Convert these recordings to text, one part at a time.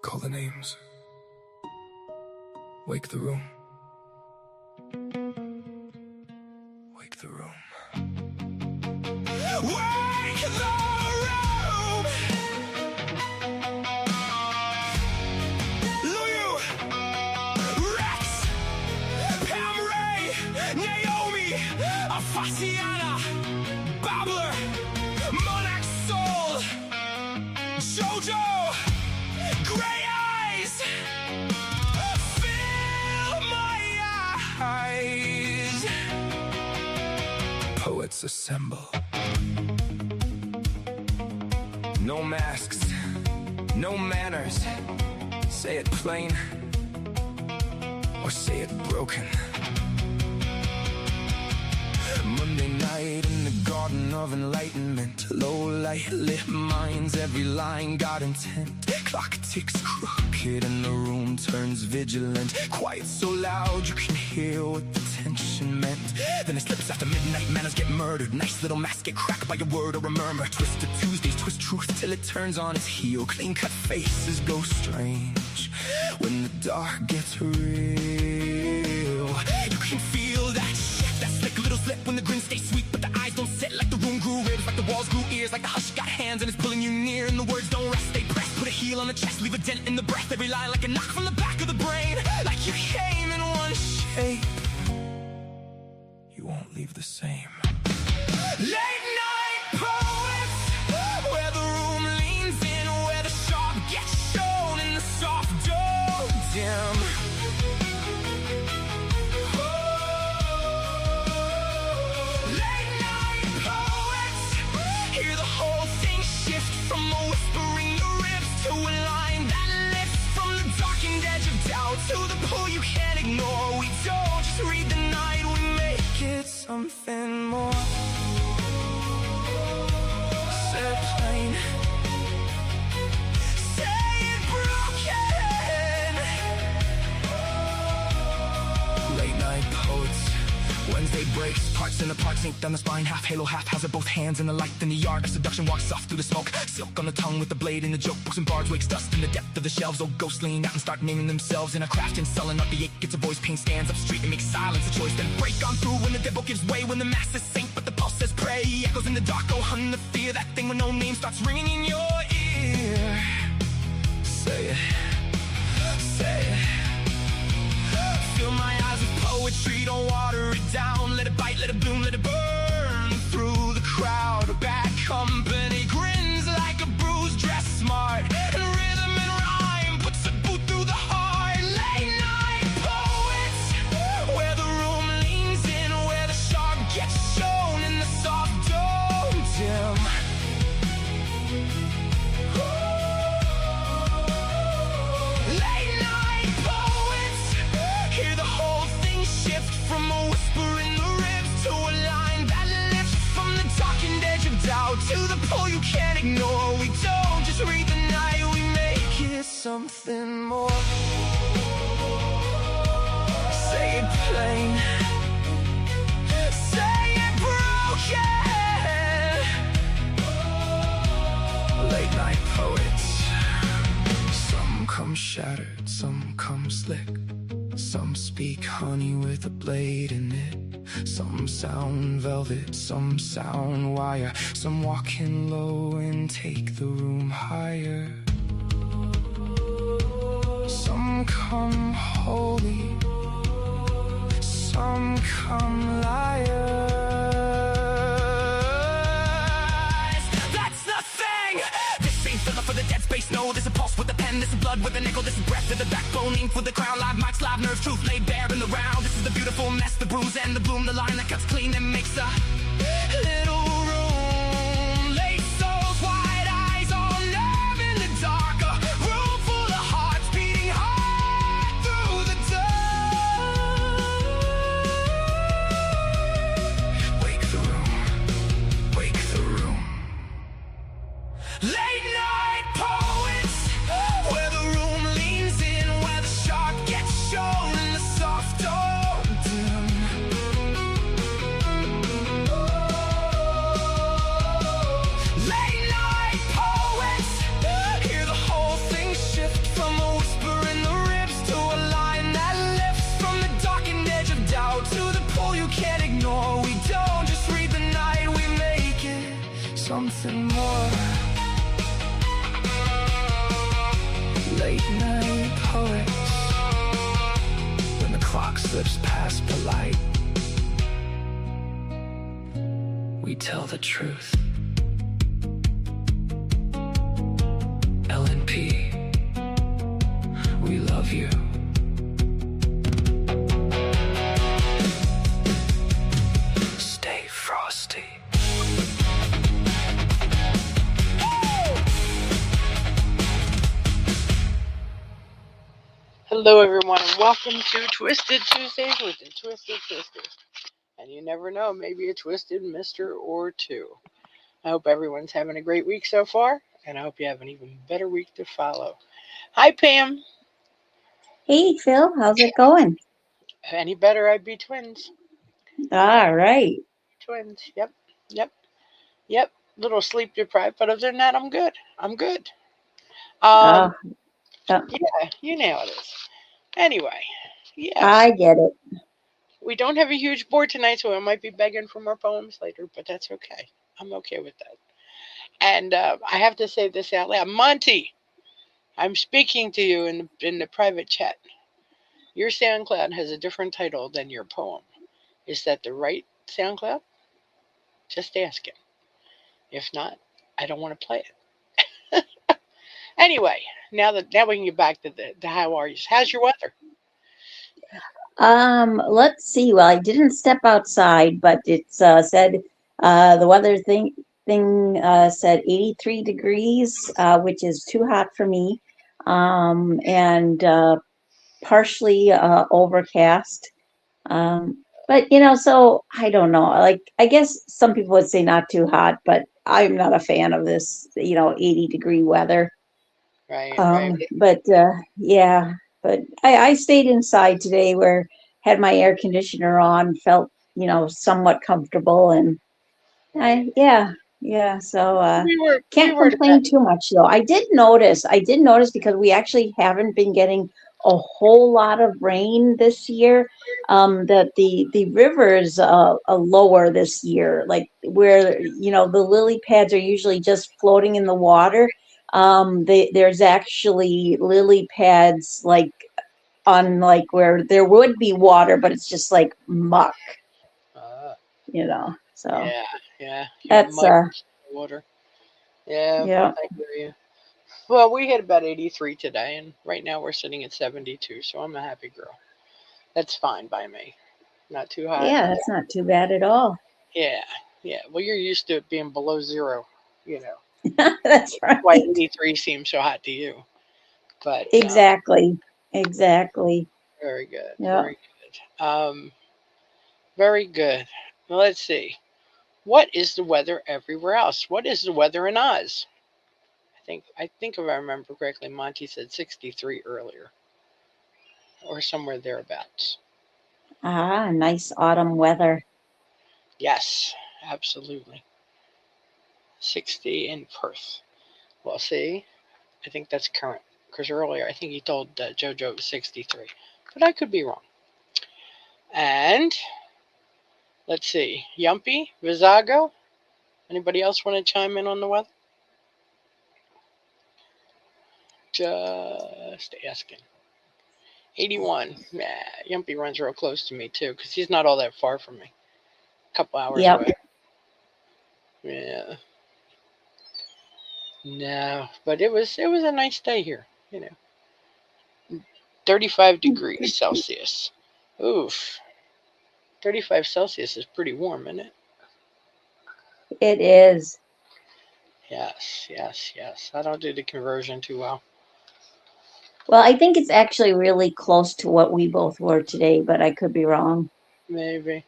Call the names. Wake the room. Wake the room. Wake the room! Luyu, Rex, Pam Ray, Naomi, Afasiana, Babbler, Monarch Soul, Jojo, Grey Eyes, fill my eyes. Poets assemble. No masks, no manners. Say it plain, or say it broken. Monday night in the garden of enlightenment. Low light lit minds, every line got intent. Clock ticks crooked and the room turns vigilant. Quiet so loud you can hear what the tension meant. Then it slips after midnight, manners get murdered. Nice little masks get cracked by a word or a murmur. Twisted Tuesdays twist truth till it turns on its heel. Clean cut faces go strange when the dark gets real. You can feel that shift, that slick little slip when the grin stays sweet, but the eyes don't sit. Like the room grew ribs, like the walls grew ears, like the hush got hands and it's pulling you near. And the words don't rest, they press. Put a heel on the chest, leave a dent in the breath. Every line like a knock from the back of the brain. Like you came in one shape, you won't leave the same. Late night poets, where the room leans in, where the sharp gets shown and the soft don't dim. Late night poets, hear the whole thing shift from a whisper in your ribs to a line that lifts from the darkened edge of doubt to the pull you can't ignore. We don't just read the night, we make it something more. Say it plain, say it broken. Late night poets, Wednesday breaks, parts in the parts, ink down the spine, half halo, half hazard, both hands in the light. In the yard of seduction, walks soft through the smoke, silk on the tongue with the blade in the joke. Books and bards wakes dust in the depth of the shelves. Old ghosts lean out and start naming themselves in a craft and sullen up the ache. Gets a voice, pain stands up street and makes silence a choice. Then break on through when the devil gives way, when the masses sink but the pulse says pray. Echoes in the dark, go hunt the fear, that thing with no name starts ringing in your ear. Say it, say it. Fill my eyes with poetry, don't water it down. Let it bite, let it bloom, let it burn through the crowd. Bad company grins like a bruise, dressed smart, and rhythm and rhyme puts a boot through the heart. Late night poets, where the room leans in, where the sharp gets shown and the soft don't dim. Late night poets, hear the whole thing shift from a whisper in the ribs to a line that lifts from the darkened edge of doubt to the pull you can't ignore. We don't just read the night, we make it something more. Say it plain, say it broken. Late night poets, some come shattered, some come slick. Some speak honey with a blade in it. Some sound velvet, some sound wire. Some walk in low and take the room higher. Some come holy, some come liars. That's the thing! This ain't filler for the dead space, no. This is pulse with the pen, this is blood with the nickel, this is breath with the backbone, ink with the crown. Live mics, live nerve, truth laid bare in the round. This is the beautiful mess, the bruise and the bloom, the line that cuts clean and makes a little room. Late souls, wide eyes, all nerve in the dark. A room full of hearts beating hard through the dark. Wake the room, wake the room. Late night poets, where the room leans in, where the sharp gets shown and the soft don't dim. something more. Late night poets, when the clock slips past polite, we tell the truth. LNP, we love you. Stay frosty. Hello, everyone, and welcome to Twisted Tuesdays with the Twisted Sisters. And you never know, maybe a twisted mister or two. I hope everyone's having a great week so far, and I hope you have an even better week to follow. Hi, Pam. Hey, Phil, how's it going? Any better, I'd be twins. All right. Twins. Yep. Little sleep deprived, but other than that, I'm good. Uh, Um, uh, yeah, you know how it is. Anyway, yes. I get it. We don't have a huge board tonight, so I might be begging for more poems later, but that's okay. I'm okay with that. And I have to say this out loud. Monty, I'm speaking to you in the private chat. Your SoundCloud has a different title than your poem. Is that the right SoundCloud? Just asking. If not, I don't want to play it. Anyway, now we can get back to the how are you. How's your weather? Let's see. Well, I didn't step outside, but it's said the weather thing said 83 degrees, which is too hot for me. And partially overcast. But so I don't know. Like I guess some people would say not too hot, but I'm not a fan of this, 80-degree weather. Right. Yeah, but I stayed inside today where had my air conditioner on, felt, somewhat comfortable and Right. yeah, so We can't were to that. complain too much though. I did notice because we actually haven't been getting a whole lot of rain this year. That the rivers are lower this year, like where the lily pads are usually just floating in the water. There's actually lily pads like on like where there would be water, but it's just like muck, Uh, So yeah. You that's mud water. Yeah, yeah. I hear you. Well, we hit about 83 today, and right now we're sitting at 72, so I'm a happy girl. That's fine by me. Not too hot. Yeah, that's not too bad at all. Yeah. Well, you're used to it being below zero, you know. That's Why right. 83 seems so hot to you. But Exactly. Exactly. very good, Yeah. very good. Very good. Well, let's see. What is the weather everywhere else? What is the weather in Oz? I think if I remember correctly, Monty said 63 earlier, or somewhere thereabouts. Ah, nice autumn weather. Yes, absolutely. 60 in Perth. Well, see, I think that's current. Because earlier, I think he told JoJo it was 63. But I could be wrong. And let's see. Yumpy, Vizago. Anybody else want to chime in on the weather? Just asking. 81. Nah, Yumpy runs real close to me, too, because he's not all that far from me. A couple hours Yep. away. Yeah. No, but it was a nice day here. 35 degrees Celsius. Oof. 35 Celsius is pretty warm, isn't it? It is. Yes. I don't do the conversion too well. Well, I think it's actually really close to what we both were today, but I could be wrong. Maybe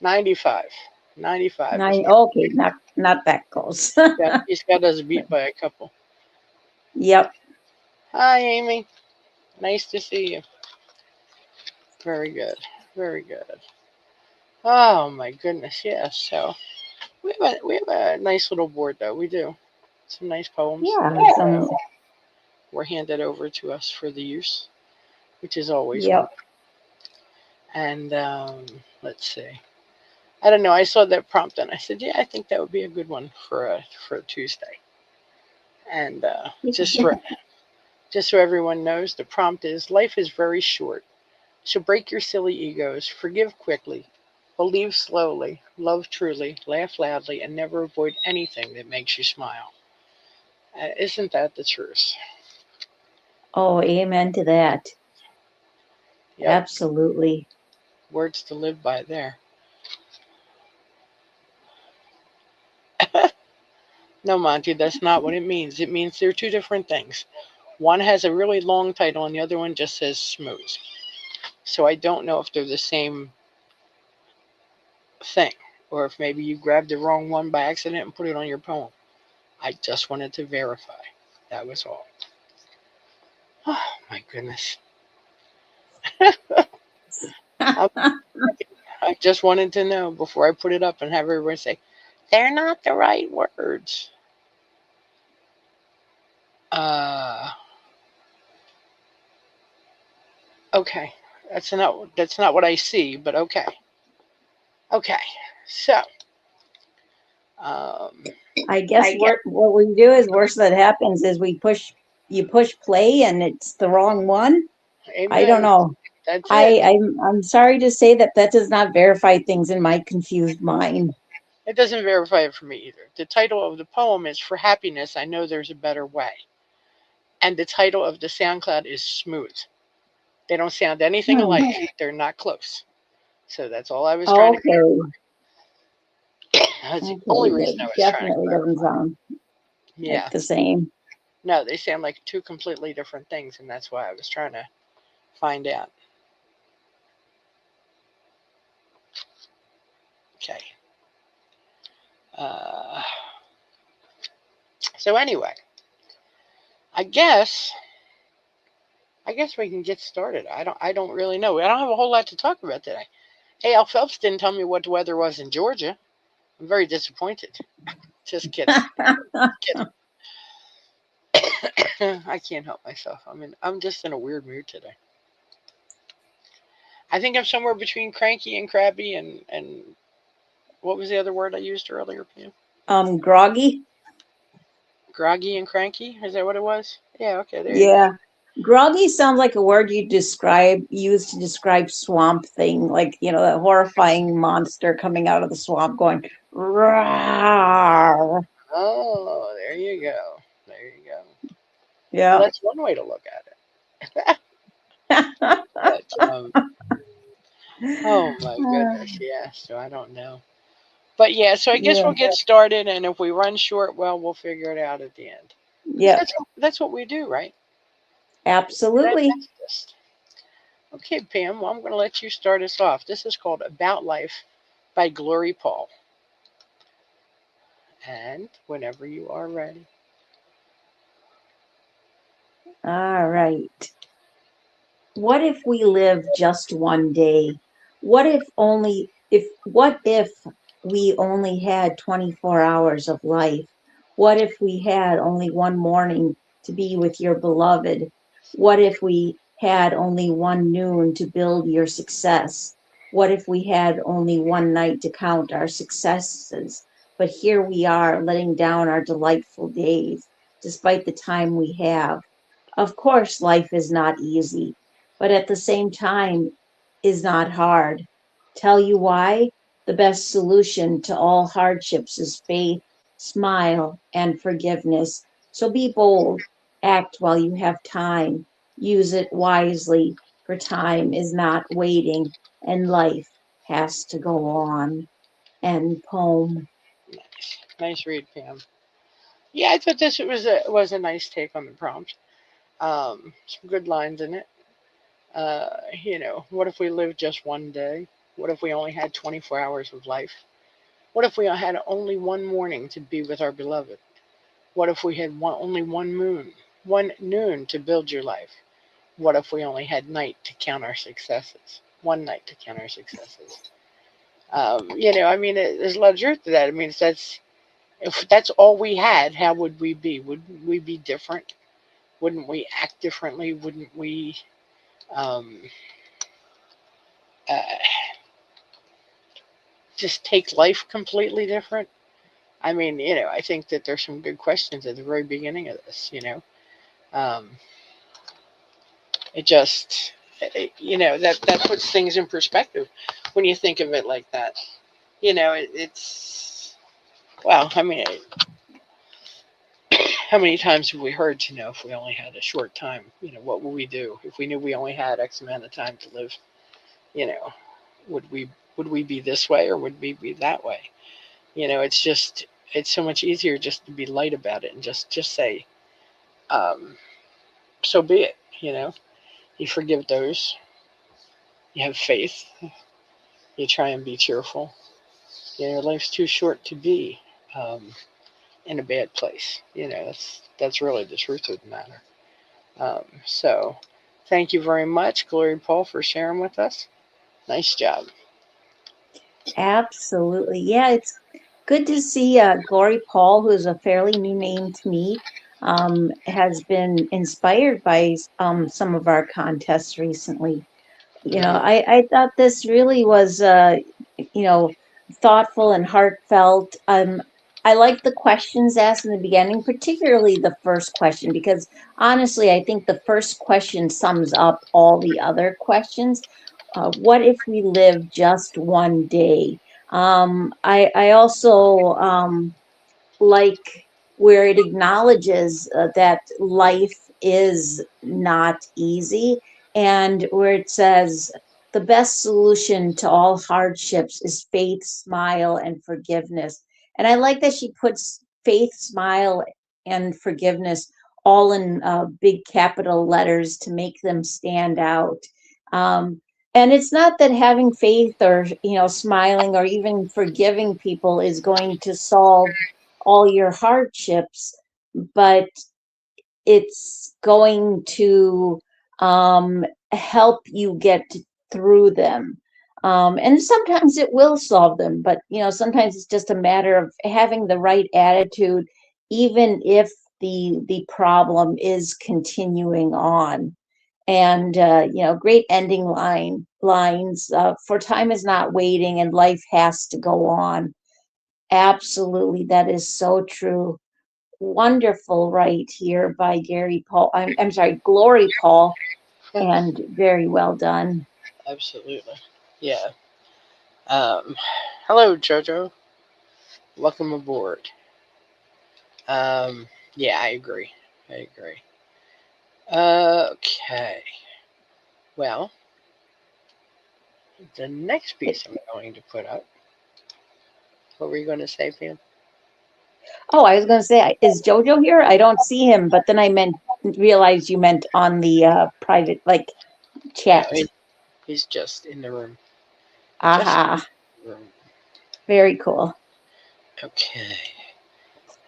95. 95 is Nine. not. Okay, not that close. He's got us beat by a couple. Yep. Hi, Amy. Nice to see you. Very good. Very good. Oh my goodness. Yes. So we have a nice little board though. We do some nice poems Yeah. that Some. were handed over to us for the use, which is always Yep. welcome. And let's see. I don't know. I saw that prompt and I said, yeah, I think that would be a good one for a Tuesday. And just so everyone knows, the prompt is: life is very short, so break your silly egos, forgive quickly, believe slowly, love truly, laugh loudly, and never avoid anything that makes you smile. Isn't that the truth? Oh, amen to that. Yep, Absolutely. words to live by there. No, Monty, that's not what it means. It means they're two different things. One has a really long title and the other one just says smooth. So I don't know if they're the same thing or if maybe you grabbed the wrong one by accident and put it on your poem. I just wanted to verify. That was all. Oh, my goodness. I, I just wanted to know before I put it up and have everyone say, they're not the right words. Uh, okay. That's not what I see, but okay. Okay. So, um, I guess what we do is worse that happens is you push play and it's the wrong one. I don't amen. know. That's it. I'm sorry to say that that does not verify things in my confused mind. It doesn't verify it for me either. The title of the poem is For Happiness, I Know There's a Better Way. And the title of the SoundCloud is Smooth. They don't sound anything Hmm. alike. They're not close. So that's all I was trying to Okay. clarify. That's the only Okay. reason I That was trying to definitely doesn't clarify. sound like Yeah. the same. No, they sound like two completely different things, and that's why I was trying to find out. Okay. Uh, so anyway, I guess we can get started. I don't really know. I don't have a whole lot to talk about today. Hey, Al Phelps didn't tell me what the weather was in Georgia. I'm very disappointed. Just kidding. Kidding. I can't help myself. I'm just in a weird mood today. I think I'm somewhere between cranky and crabby and what was the other word I used earlier, Pam? Groggy. Groggy and cranky? Is that what it was? Yeah, okay, there you go. Yeah. Groggy sounds like a word you use to describe swamp thing, like, that horrifying monster coming out of the swamp going, "Rawr." Oh, there you go. There you go. Well, Yeah. that's one way to look at it. But oh my goodness, yeah. So I don't know. But yeah, so I guess Yeah. we'll get started, and if we run short, well, we'll figure it out at the end. Because Yep. that's what we do, right? Absolutely. That's just okay, Pam. Well, I'm going to let you start us off. This is called About Life by Glory Paul. And whenever you are ready. All right. What if we live just one day? What if we only had 24 hours of life? What if we had only one morning to be with your beloved? What if we had only one noon to build your success? What if we had only one night to count our successes? But here we are letting down our delightful days, despite the time we have. Of course, life is not easy, but at the same time is not hard. Tell you why? The best solution to all hardships is faith, smile, and forgiveness. So be bold, act while you have time, use it wisely, for time is not waiting, and life has to go on. End poem. Nice. Nice read, Pam. Yeah, I thought this was a nice take on the prompt. Some good lines in it. What if we lived just one day? What if we only had 24 hours of life? What if we had only one morning to be with our beloved? What if we had only one noon to build your life? What if we only had night to count our successes? One night to count our successes. There's a lot of truth to that. I mean, if that's all we had, how would we be? Would we be different? Wouldn't we act differently? Wouldn't we um, uh, just take life completely different? I mean, I think that there's some good questions at the very beginning of this. Um, it just, that puts things in perspective when you think of it like that. It's, well, I mean, how many times have we heard, if we only had a short time, what would we do? If we knew we only had X amount of time to live, you know, would we be this way or would we be that way? It's so much easier just to be light about it and just say, so be it. You forgive those, you have faith, you try and be cheerful. Life's too short to be in a bad place. That's really the truth of the matter. So thank you very much, Glory Paul, for sharing with us. Nice job. Absolutely. Yeah, it's good to see Glory Paul, who's a fairly new name to me, has been inspired by some of our contests recently. I thought this really was, thoughtful and heartfelt. I like the questions asked in the beginning, particularly the first question, because honestly, I think the first question sums up all the other questions. What if we live just one day? I also like where it acknowledges that life is not easy, and where it says the best solution to all hardships is faith, smile, and forgiveness. And I like that she puts faith, smile, and forgiveness all in big capital letters to make them stand out. And it's not that having faith or, smiling or even forgiving people is going to solve all your hardships, but it's going to help you get through them. And sometimes it will solve them, but sometimes it's just a matter of having the right attitude, even if the problem is continuing on. And great ending lines. For time is not waiting, and life has to go on. Absolutely, that is so true. Wonderful, right here by Gary Paul. I'm sorry, Glory Paul, and very well done. Absolutely. Yeah. Hello, Jojo. Welcome aboard. Yeah, I agree. Okay. Well, the next piece I'm going to put up. What were you going to say, Pam? Oh, I was going to say, is Jojo here? I don't see him, but then I realized you meant on the private, chat. No, he's just in the room. Aha. Very cool. Okay.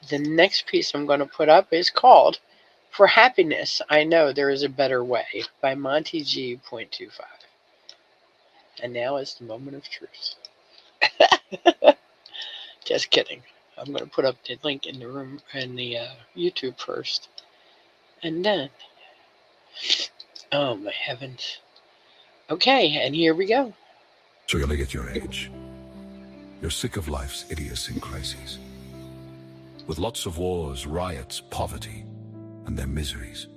The next piece I'm going to put up is called For Happiness, I Know There Is a Better Way by Monty G. .25. And now is the moment of truth. Just kidding. I'm going to put up the link in the room in the YouTube first. And then, oh my heavens. Okay, and here we go. So you're at your age. You're sick of life's idiosyncrasies. With lots of wars, riots, poverty, and their miseries.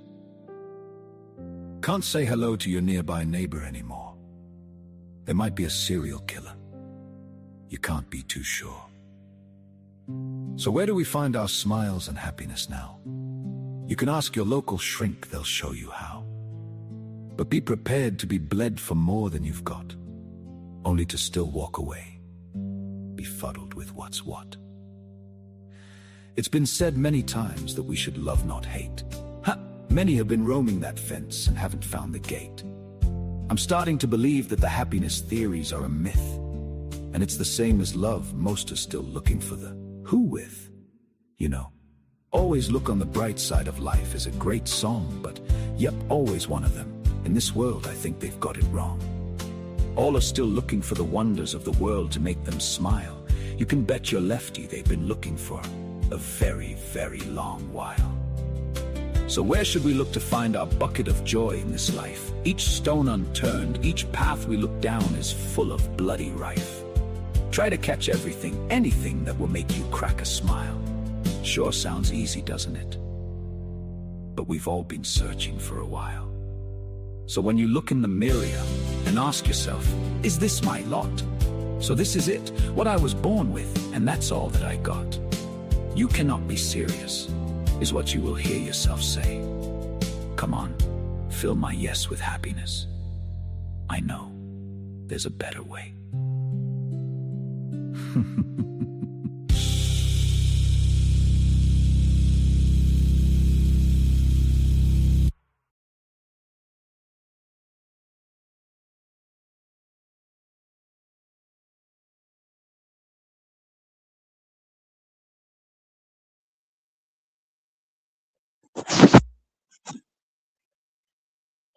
Can't say hello to your nearby neighbor anymore. There might be a serial killer. You can't be too sure. So where do we find our smiles and happiness now? You can ask your local shrink, they'll show you how. But be prepared to be bled for more than you've got, only to still walk away, befuddled with what's what. It's been said many times that we should love, not hate. Many have been roaming that fence and haven't found the gate. I'm starting to believe that the happiness theories are a myth. And it's the same as love, most are still looking for the who with. Always Look on the Bright Side of Life is a great song, but yep, always one of them. In this world, I think they've got it wrong. All are still looking for the wonders of the world to make them smile. You can bet your lefty they've been looking for a very, very long while. So where should we look to find our bucket of joy in this life? Each stone unturned, each path we look down is full of bloody rife. Try to catch everything, anything that will make you crack a smile. Sure sounds easy, doesn't it? But we've all been searching for a while. So when you look in the mirror and ask yourself, is this my lot? So this is it, what I was born with, and that's all that I got. You cannot be serious, is what you will hear yourself say. Come on, fill my yes with happiness. I know there's a better way.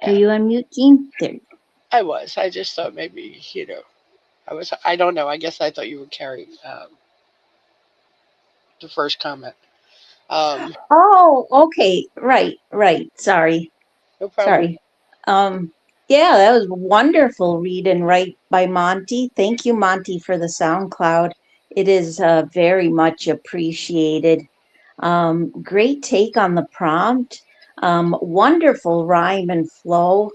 Are you on mute, Jean? There. I was. I just thought maybe, I don't know. I guess I thought you would carry the first comment. Oh, okay. Right. Sorry. No problem. Yeah, that was wonderful read and write by Monty. Thank you, Monty, for the SoundCloud. It is very much appreciated. Great take on the prompt. Wonderful rhyme and flow.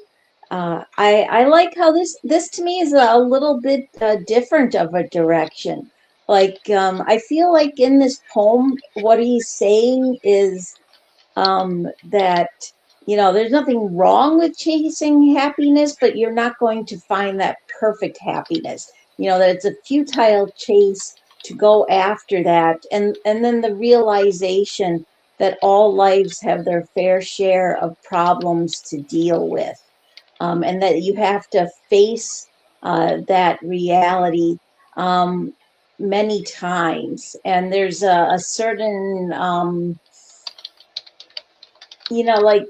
I like how this to me is a little bit different of a direction. Like I feel like in this poem, what he's saying is that there's nothing wrong with chasing happiness, but you're not going to find that perfect happiness. That it's a futile chase to go after that, and then the realization that all lives have their fair share of problems to deal with, and that you have to face that reality many times. And there's a certain like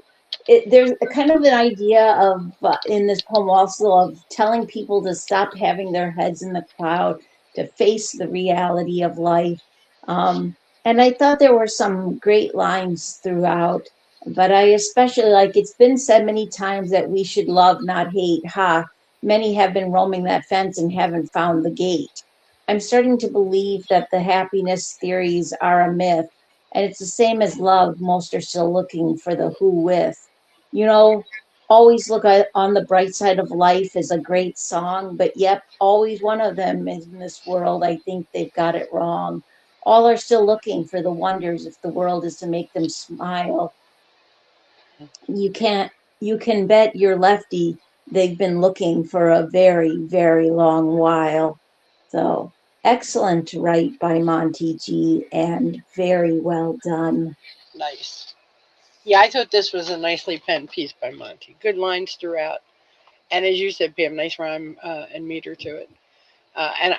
there's a kind of an idea of in this poem also of telling people to stop having their heads in the cloud, to face the reality of life. And I thought there were some great lines throughout, but I especially like, it's been said many times that we should love, not hate. Many have been roaming that fence and haven't found the gate. I'm starting to believe that the happiness theories are a myth. And it's the same as love. Most are still looking for the who with. Always look on the bright side of life is a great song, but yep, always one of them is in this world. I think they've got it wrong. All are still looking for the wonders if the world is to make them smile. You can bet your lefty they've been looking for a very, very long while. So excellent write by Monty G, and very well done. Nice. Yeah, I thought this was a nicely penned piece by Monty. Good lines throughout. And as you said, Pam, nice rhyme and meter to it. And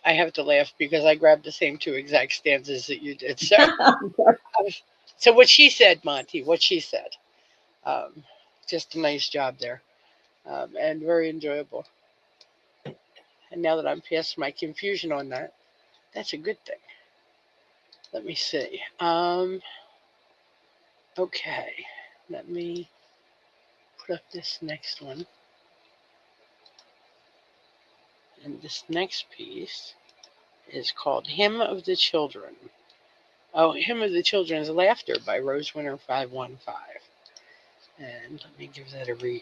I have to laugh because I grabbed the same two exact stanzas that you did. So what she said, Monty, what she said. Um, just a nice job there, and very enjoyable. And now that I'm past my confusion on that, that's a good thing. Let me see. Okay, let me put up this next one. And this next piece is called Hymn of the Children. Oh, Hymn of the Children's Laughter by Rosewinter 515. And let me give that a read.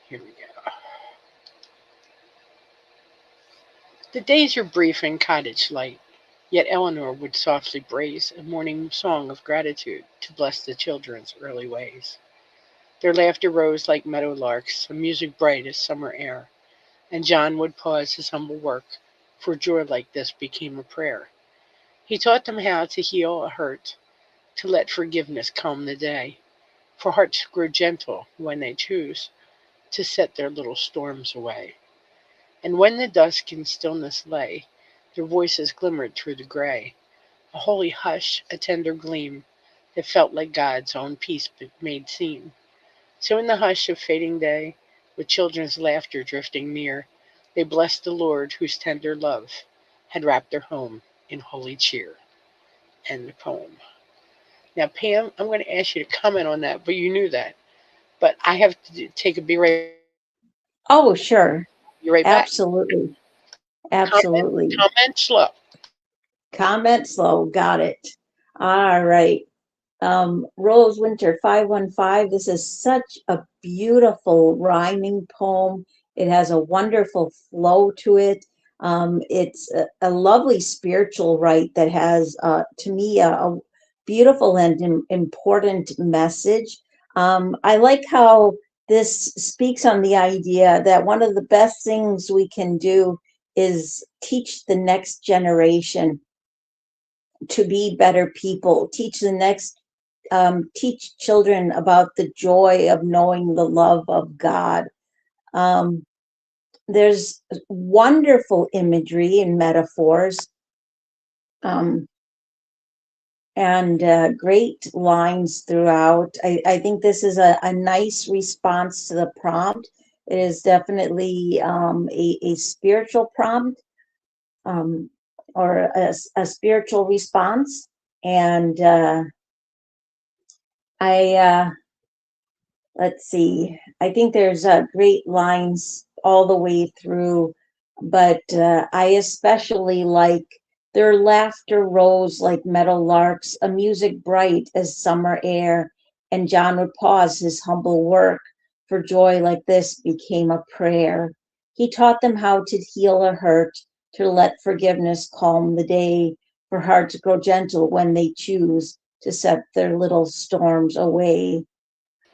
Here we go. The days are brief and cottage light, yet Eleanor would softly braze a morning song of gratitude to bless the children's early ways. Their laughter rose like meadow larks, a music bright as summer air, and John would pause his humble work, for joy like this became a prayer. He taught them how to heal a hurt, to let forgiveness calm the day, for hearts grow gentle when they choose to set their little storms away. And when the dusk in stillness lay, their voices glimmered through the gray, a holy hush, a tender gleam, that felt like God's own peace made seen. So in the hush of fading day, with children's laughter drifting near, they blessed the Lord whose tender love had wrapped their home in holy cheer. End the poem. Now, Pam, I'm going to ask you to comment on that, but you knew that. But I have to take a be right. Oh, sure. Be right back. Absolutely. Comment, Absolutely. comment slow. Comment slow. Got it. All right. Rose Winter 515. This is such a beautiful rhyming poem. It has a wonderful flow to it. It's a lovely spiritual rite that has, to me, a beautiful and important message. I like how this speaks on the idea that one of the best things we can do is teach the next generation to be better people, teach children about the joy of knowing the love of God. Um, there's wonderful imagery and metaphors, um, and great lines throughout. I think this is a nice response to the prompt. It is definitely a spiritual prompt, um, or a spiritual response. And I let's see. I think there's great lines all the way through, but I especially like their laughter rose like meadow larks, a music bright as summer air, and John would pause his humble work, for joy like this became a prayer. He taught them how to heal a hurt, to let forgiveness calm the day, for hearts grow gentle when they choose to set their little storms away.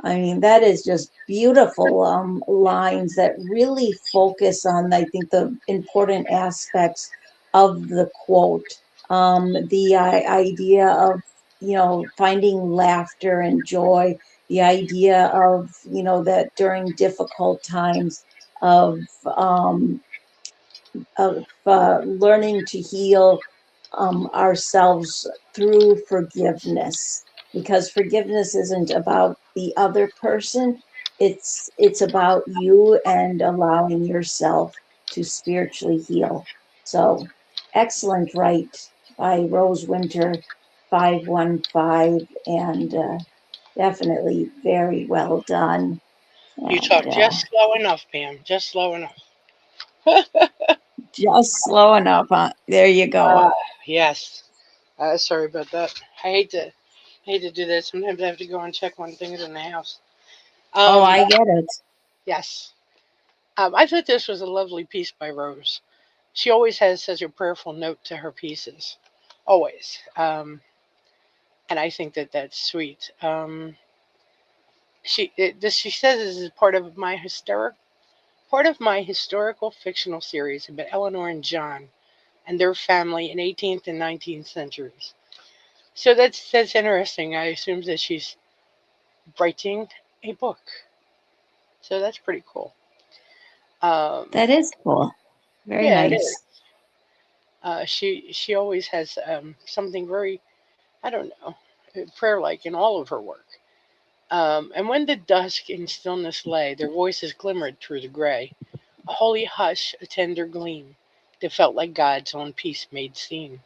I mean, that is just beautiful lines that really focus on, I think, the important aspects of the quote. The idea of, finding laughter and joy, the idea of, that during difficult times of, um, of learning to heal ourselves through forgiveness, because forgiveness isn't about the other person, it's about you and allowing yourself to spiritually heal. So excellent, right, by Rose Winter 515, and definitely very well done. You And talk just slow enough, Pam. Just slow enough. just slow enough, huh? There you go. Yes. Sorry about that. I hate to do that. Sometimes I have to go and check on things in the house. Oh, Um, I get it. yes. I thought this was a lovely piece by Rose. She always has such a prayerful note to her pieces, always. And I think that that's sweet. She says this is part of my historical fictional series about Eleanor and John and their family in 18th and 19th centuries. So that's interesting. I assume that she's writing a book. So that's pretty cool. Um, That is cool. Very yeah, it is. nice. She always has something very, I don't know, prayer like in all of her work. And when the dusk in stillness lay, their voices glimmered through the gray, a holy hush, a tender gleam, that felt like God's own peace made seen.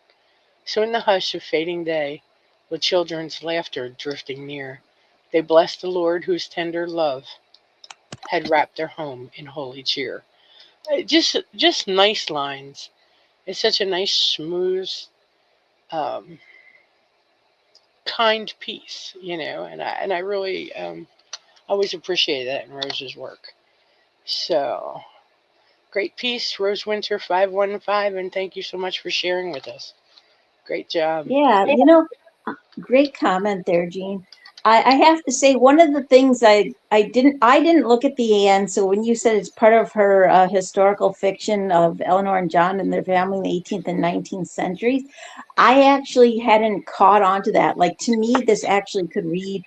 So in the hush of fading day, with children's laughter drifting near, they blessed the Lord whose tender love had wrapped their home in holy cheer. Just nice lines. It's such a nice, smooth, um, kind piece, and I really always appreciate that in Rose's work. So great piece, Rose Winter 515, and thank you so much for sharing with us. Great job. Yeah, great comment there, Jean. I have to say one of the things I didn't look at the end. So when you said it's part of her historical fiction of Eleanor and John and their family in the 18th and 19th centuries, I actually hadn't caught on to that. Like, to me, this actually could read,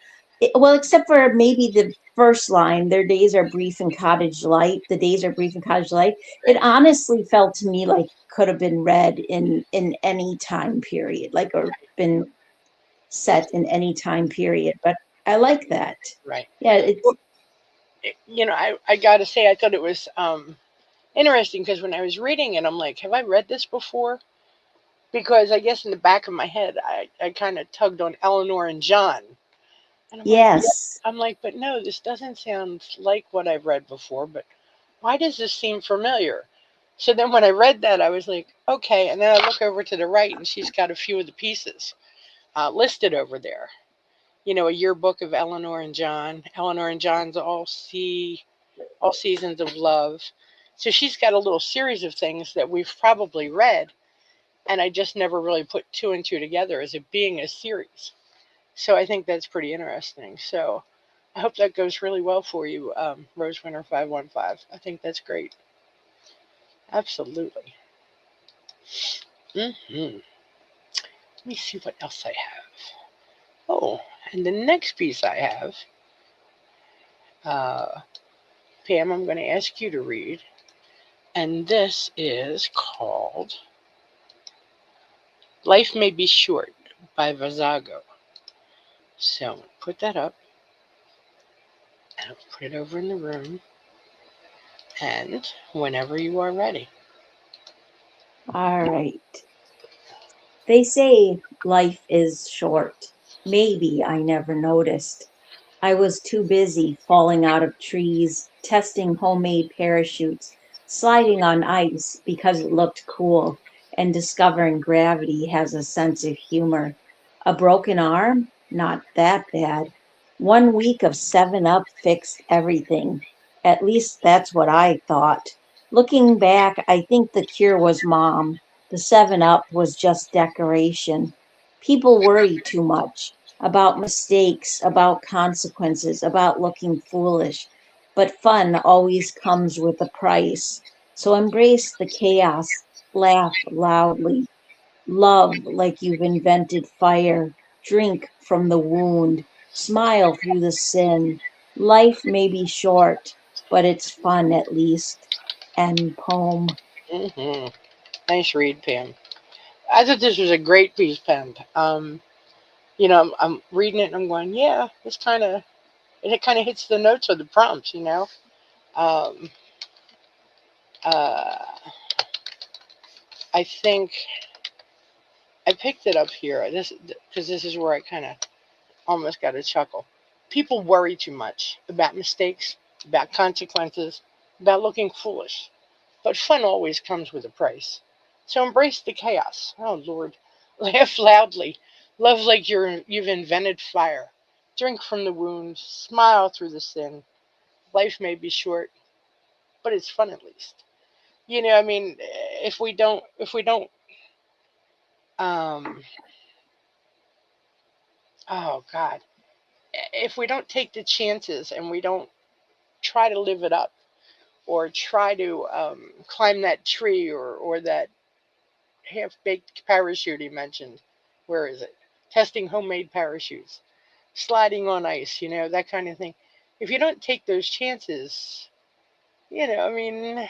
well, except for maybe the first line, their days are brief in cottage light. The days are brief in cottage light. It honestly felt to me like could have been read in any time period, like, or been set in any time period. But I like that. Right. Yeah, it's I gotta say, I thought it was interesting because when I was reading it, I'm like, have I read this before? Because I guess in the back of my head, I kind of tugged on Eleanor and John, and I'm like, yeah. yes. I'm like, but no, this doesn't sound like what I've read before. But why does this seem familiar? So then when I read that, I was like, okay. And then I look over to the right, and she's got a few of the pieces listed over there. You know, a yearbook of Eleanor and John. Eleanor and John's all seasons of love. So she's got a little series of things that we've probably read, and I just never really put two and two together as it being a series. So I think that's pretty interesting. So I hope that goes really well for you, Rose Winter 515. I think that's great. Absolutely. Let me see what else I have. Oh, and the next piece I have, Pam, I'm going to ask you to read. And this is called Life May Be Short by Vazago. So put that up, and I'll put it over in the room. And whenever you are ready. All right. They say life is short. Maybe I never noticed. I was too busy falling out of trees, testing homemade parachutes, sliding on ice because it looked cool, and discovering gravity has a sense of humor. A broken arm? Not that bad. 1 week of 7 Up fixed everything. At least that's what I thought. Looking back, I think the cure was mom. The 7 Up was just decoration. People worry too much about mistakes, about consequences, about looking foolish. But fun always comes with a price. So embrace the chaos, laugh loudly, love like you've invented fire, drink from the wound, smile through the sin. Life may be short, but it's fun at least. And poem. Mm-hmm. Nice read, Pam. I thought this was a great piece, Pam. I'm reading it and I'm going, yeah, it kind of hits the notes of the prompts, you know. Um, uh, I think I picked it up here. Because this is where I kind of almost got a chuckle. People worry too much about mistakes, about consequences, about looking foolish. But fun always comes with a price. So embrace the chaos. Oh Lord. Laugh loudly. Love like you've invented fire. Drink from the wound. Smile through the sin. Life may be short, but it's fun at least. I mean, if we don't um oh God. If we don't take the chances and we don't try to live it up or try to climb that tree or that half-baked parachute he mentioned. Where is it? Testing homemade parachutes, sliding on ice, that kind of thing. If you don't take those chances, I mean,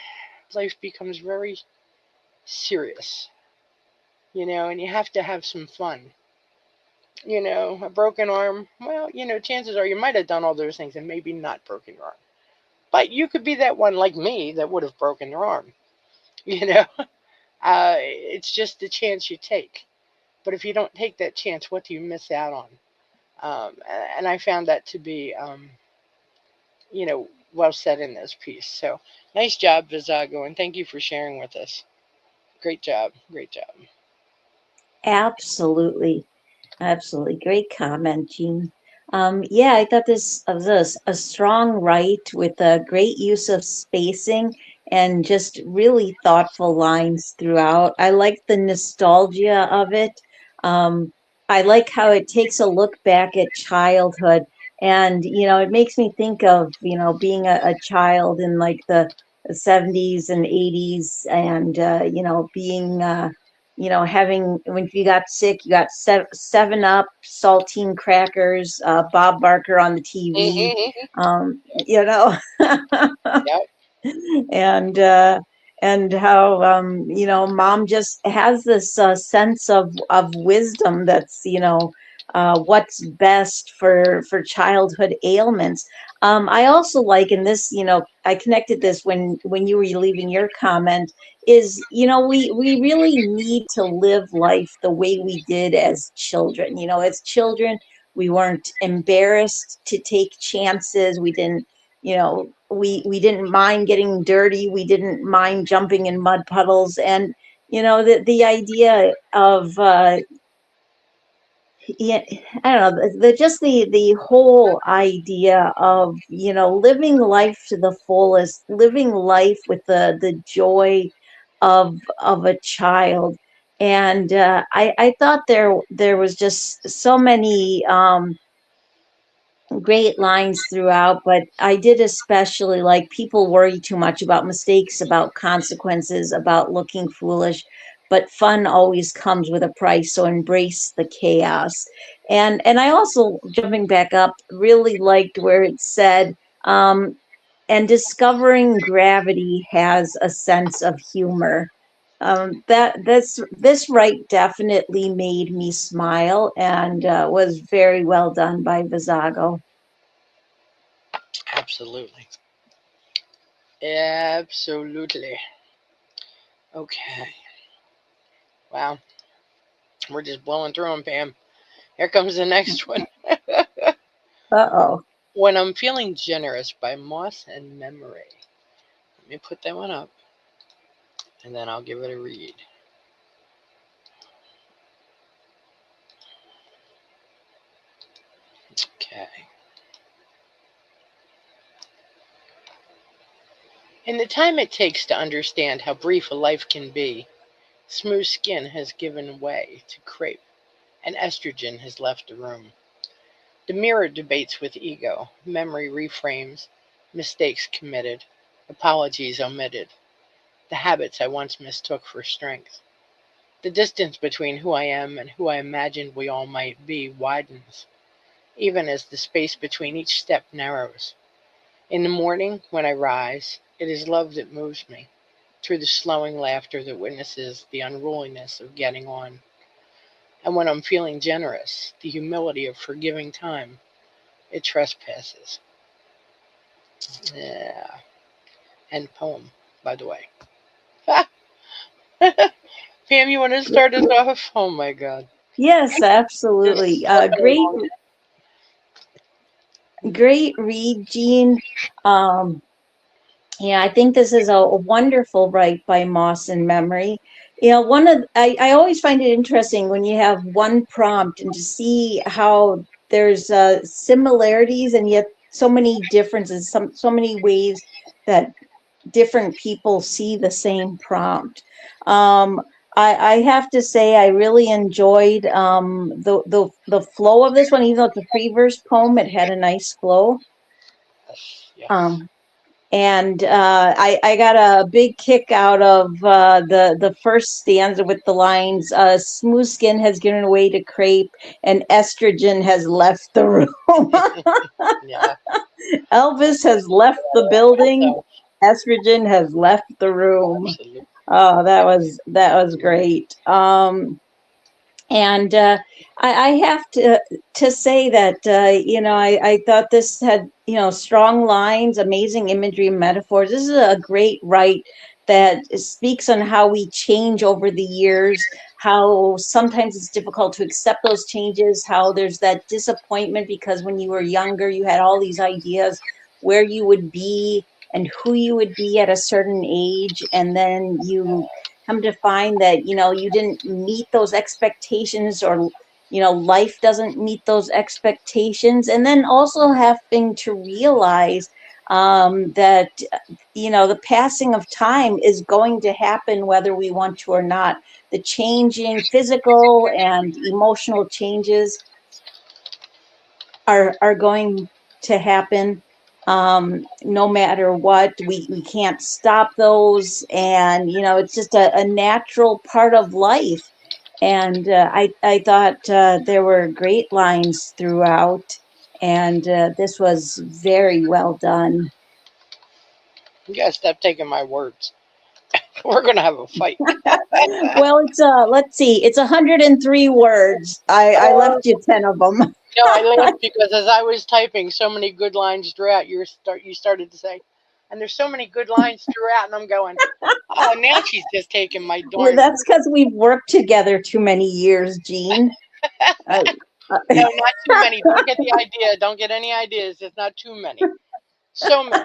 life becomes very serious, and you have to have some fun. A broken arm, well, chances are you might have done all those things and maybe not broken your arm. But you could be that one like me that would have broken your arm, you know? It's just the chance you take. But if you don't take that chance, what do you miss out on? And I found that to be, well said in this piece. So nice job, Vizago, and thank you for sharing with us. Great job. Great job. Absolutely. Absolutely. Great comment, Jean. Yeah, I thought this was a strong write with a great use of spacing and just really thoughtful lines throughout. I like the nostalgia of it. I like how it takes a look back at childhood, and it makes me think of being a child in like the 70s and 80s, and being having, when you got sick, you got 7 Up, saltine crackers, Bob Barker on the TV, Mm-hmm. you know, Yep. and how mom just has this sense of wisdom that's what's best for childhood ailments. I also like in this, I connected this when you were leaving your comment, is we really need to live life the way we did as children. As children, we weren't embarrassed to take chances. We didn't we didn't mind getting dirty. We didn't mind jumping in mud puddles. And, the idea of, yeah, I don't know, just the whole idea of, living life to the fullest, living life with the joy of a child. And I thought there was just so many great lines throughout, but I did especially like people worry too much about mistakes, about consequences, about looking foolish, but fun always comes with a price, so embrace the chaos. And I also, jumping back up, really liked where it said, and discovering gravity has a sense of humor. This right definitely made me smile and was very well done by Vizago. Absolutely. Absolutely. Okay. Wow. We're just blowing through them, Pam. Here comes the next one. Uh-oh. When I'm Feeling Generous by Moss and Memory. Let me put that one up, and then I'll give it a read. Okay. In the time it takes to understand how brief a life can be, smooth skin has given way to crepe, and estrogen has left the room. The mirror debates with ego, memory reframes, mistakes committed, apologies omitted, the habits I once mistook for strength. The distance between who I am and who I imagined we all might be widens, even as the space between each step narrows. In the morning, when I rise, it is love that moves me, through the slowing laughter that witnesses the unruliness of getting on. And when I'm feeling generous, the humility of forgiving time, it trespasses. Yeah. End poem, by the way. Pam, you want to start us off? Oh my God. Yes, absolutely. Great read, Jean. Um, yeah, I think this is a wonderful write by Moss and Memory. I always find it interesting when you have one prompt and to see how there's similarities and yet so many differences, so many ways that different people see the same prompt. Um, I have to say I really enjoyed the flow of this one, even though it's a pre-verse poem, it had a nice flow. Yes. Um, and I got a big kick out of the first stanza with the lines, smooth skin has given way to crepe and estrogen has left the room. Yeah. Elvis has left the building. Estrogen has left the room. Absolutely. Oh, that was great. And I have to say that I thought this had strong lines, amazing imagery, and metaphors. This is a great write that speaks on how we change over the years, how sometimes it's difficult to accept those changes, how there's that disappointment because when you were younger you had all these ideas where you would be and who you would be at a certain age, and then you come to find that you didn't meet those expectations, or life doesn't meet those expectations. And then also having to realize that the passing of time is going to happen whether we want to or not. The changing physical and emotional changes are going to happen no matter what. We can't stop those, and it's just a natural part of life. And I thought there were great lines throughout, and this was very well done. You gotta stop taking my words. We're gonna have a fight. Well, it's let's see, it's 103 words. I left you 10 of them. No, I laughed because as I was typing, so many good lines throughout. You started to say, and there's so many good lines throughout, and I'm going, oh, now she's just taking my Well, darn. that's because we've worked together too many years, Jean. No, not too many. Don't get the idea. Don't get any ideas. It's not too many. So many.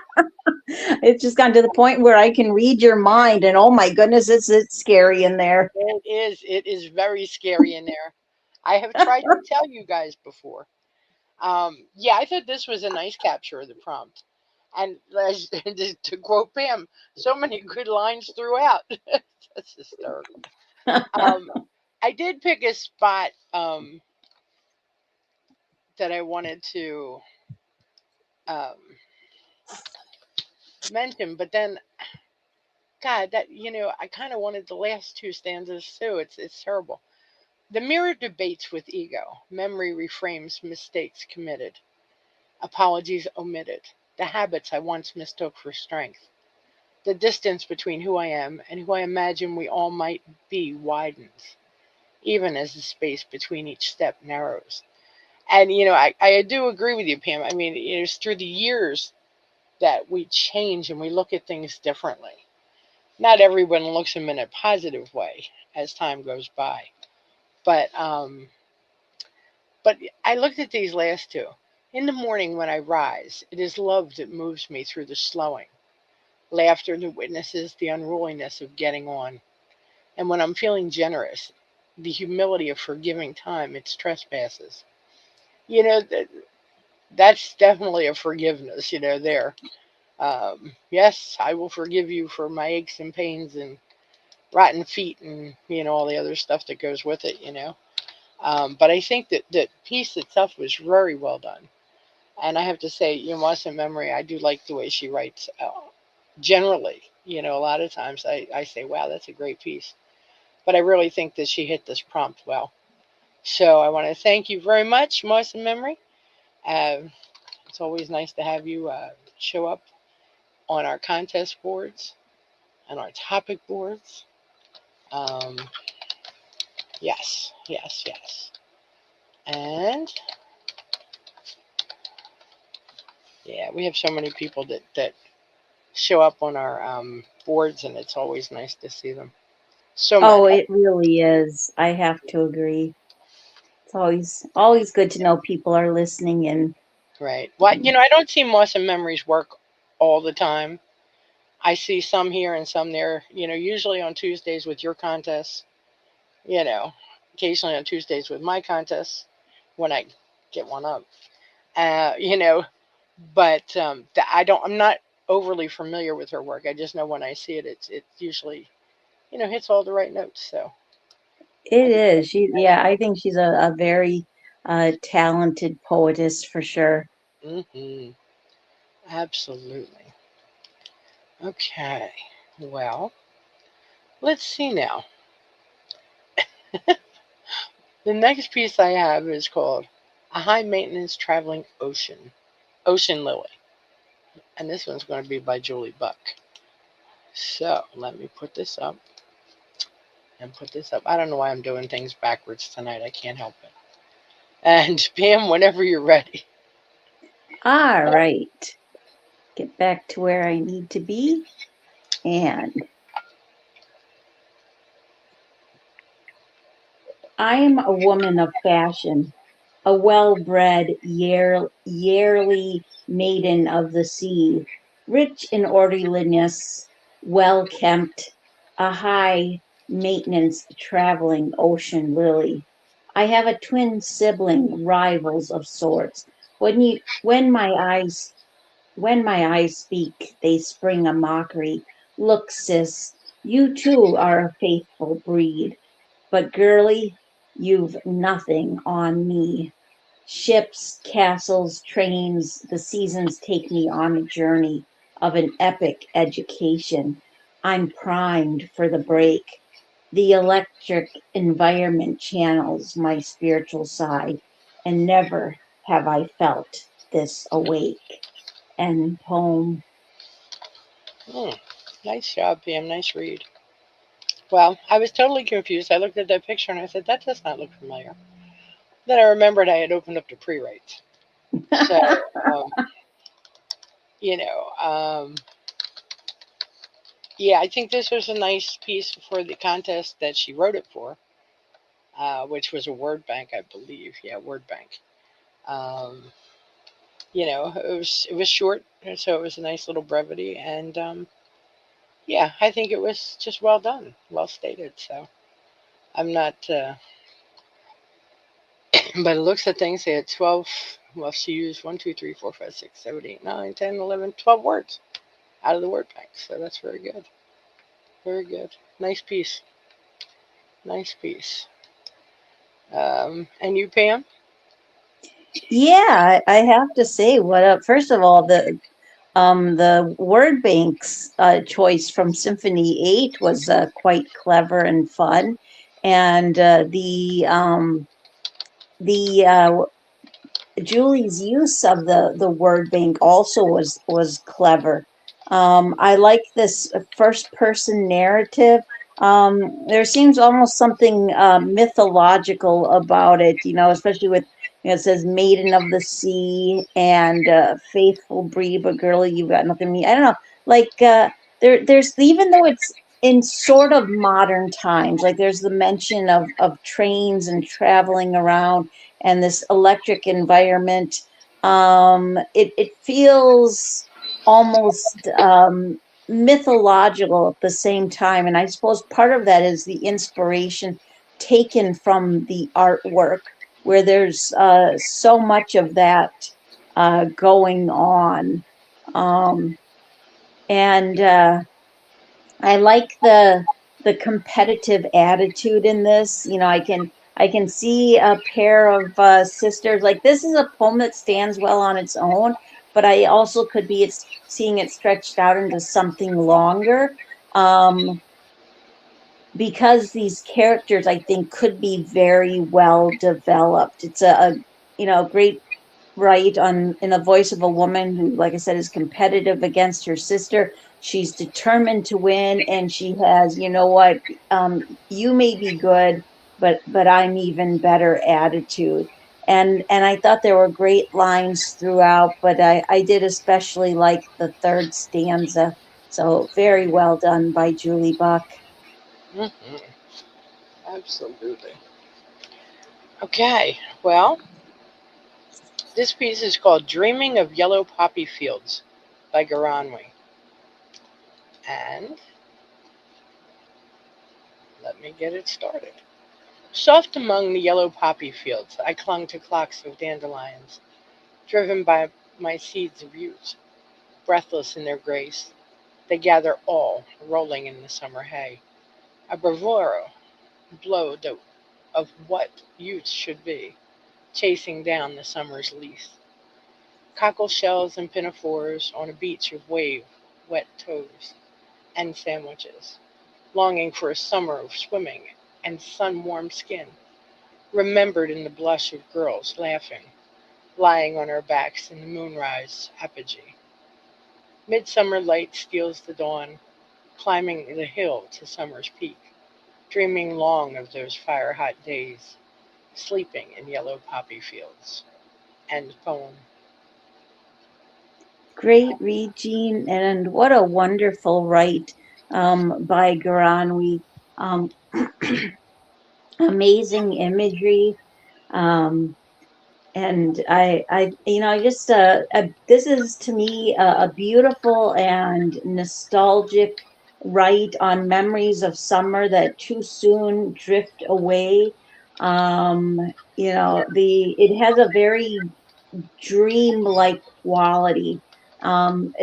It's just gotten to the point where I can read your mind, and oh my goodness, it's scary in there. It is very scary in there. I have tried to tell you guys before. Yeah, I thought this was a nice capture of the prompt. And to quote Pam, so many good lines throughout. That's hysterical. Um, I did pick a spot that I wanted to um, mention, but then, God, that I kind of wanted the last two stanzas too. It's terrible. The mirror debates with ego. Memory reframes mistakes committed, apologies omitted, the habits I once mistook for strength. The distance between who I am and who I imagine we all might be widens, even as the space between each step narrows. And I do agree with you, Pam. I mean, it's through the years that we change and we look at things differently. Not everyone looks at them in a positive way as time goes by, but I looked at these last two. In the morning when I rise, it is love that moves me through the slowing, laughter that witnesses the unruliness of getting on. And when I'm feeling generous, the humility of forgiving time its trespasses. You know, that's definitely a forgiveness, there. Yes, I will forgive you for my aches and pains and rotten feet and, all the other stuff that goes with it. But I think that piece itself was very well done. And I have to say, Awesome Memory, I do like the way she writes. Generally, a lot of times I say, wow, that's a great piece. But I really think that she hit this prompt well. So I want to thank you very much, Awesome Memory. Uh, it's always nice to have you show up on our contest boards and our topic boards. Um, yes, yes, yes. And yeah, we have so many people that show up on our boards, and it's always nice to see them. So Oh, many. it really is. I have to agree. It's always good to know people are listening and Right. Well, I don't see Awesome Memories work all the time. I see some here and some there, usually on Tuesdays with your contests, you know, occasionally on Tuesdays with my contests when I get one up. You know, but I'm not overly familiar with her work. I just know when I see it, it usually, hits all the right notes. So I it think is. Yeah, I think she's a very talented poetess for sure. hmm absolutely. Okay. Well, let's see now. The next piece I have is called A High Maintenance Traveling Ocean, Ocean Lily. And this one's going to be by Julie Buck. So let me put this up and put this up. I don't know why I'm doing things backwards tonight. I can't help it. And Pam, whenever you're ready. All right. Get back to where I need to be. And I am a woman of fashion, a well-bred, yearly maiden of the sea, rich in orderliness, well-kempt, a high-maintenance traveling ocean lily. I have a twin sibling, rivals of sorts. When my eyes speak, they spring a mockery. Look, sis, you too are a faithful breed. But girlie, you've nothing on me. Ships, castles, trains, the seasons take me on a journey of an epic education. I'm primed for the break. The electric environment channels my spiritual side, and never have I felt this awake. End poem. Hmm. Nice job, Pam. Nice read. Well, I was totally confused. I looked at that picture and I said, that does not look familiar. Then I remembered I had opened up the pre-writes. So, um, you know, um, yeah, I think this was a nice piece for the contest that she wrote it for, which was a word bank, I believe. Yeah, word bank. Um, it was short, and so it was a nice little brevity, and yeah, I think it was just well done, well stated. So I'm not, by the looks of things, they had 12. Well, she used 1, 2, 3, 4, 5, 6, 7, 8, 9, 10, 11, 12 words out of the word bank. So that's very good. Very good. Nice piece. Nice piece. And you, Pam? Yeah, I have to say, first of all, the word bank's choice from Symphony 8 was quite clever and fun, and the Julie's use of the word bank also was clever. I like this first person narrative. There seems almost something mythological about it, especially with, it says maiden of the sea and faithful breed, but girlie, you've got nothing to me. I don't know, like there's, even though it's in sort of modern times, like there's the mention of trains and traveling around and this electric environment. It feels almost mythological at the same time. And I suppose part of that is the inspiration taken from the artwork, where there's so much of that going on. And I like the competitive attitude in this. I can see a pair of sisters. Like, this is a poem that stands well on its own, but I also could be seeing it stretched out into something longer. Because these characters, I think, could be very well developed. It's a great write on in the voice of a woman who, like I said, is competitive against her sister. She's determined to win, and she has, what, you may be good, but I'm even better attitude. And I thought there were great lines throughout, but I did especially like the third stanza. So very well done by Julie Buck. Mm-hmm. Absolutely. Okay. Well, this piece is called "Dreaming of Yellow Poppy Fields" by Garanwi. And let me get it started. Soft among the yellow poppy fields, I clung to clocks of dandelions, driven by my seeds of youth, breathless in their grace. They gather all, rolling in the summer hay, a bravura blow of what youth should be, chasing down the summer's lease. Cockle shells and pinafores on a beach of wave, wet toes, and sandwiches, longing for a summer of swimming and sun-warmed skin, remembered in the blush of girls laughing, lying on our backs in the moonrise apogee. Midsummer light steals the dawn, climbing the hill to summer's peak, dreaming long of those fire-hot days, sleeping in yellow poppy fields. End poem. Great read, Jean, and what a wonderful write by Garanwi. Um, Amazing imagery. Um, and I just, this is to me a beautiful and nostalgic write on memories of summer that too soon drift away. It has a very dream-like quality. And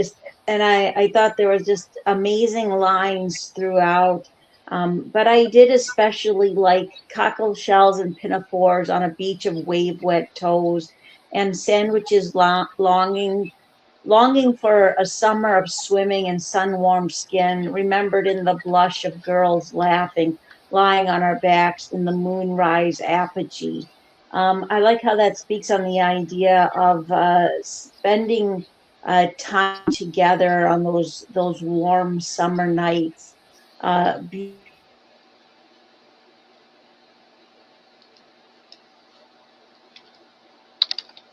I thought there was just amazing lines throughout. But I did especially like cockle shells and pinafores on a beach of wave-wet toes, and sandwiches longing for a summer of swimming and sun-warmed skin, remembered in the blush of girls laughing, lying on our backs in the moonrise apogee. I like how that speaks on the idea of spending time together on those warm summer nights. Uh,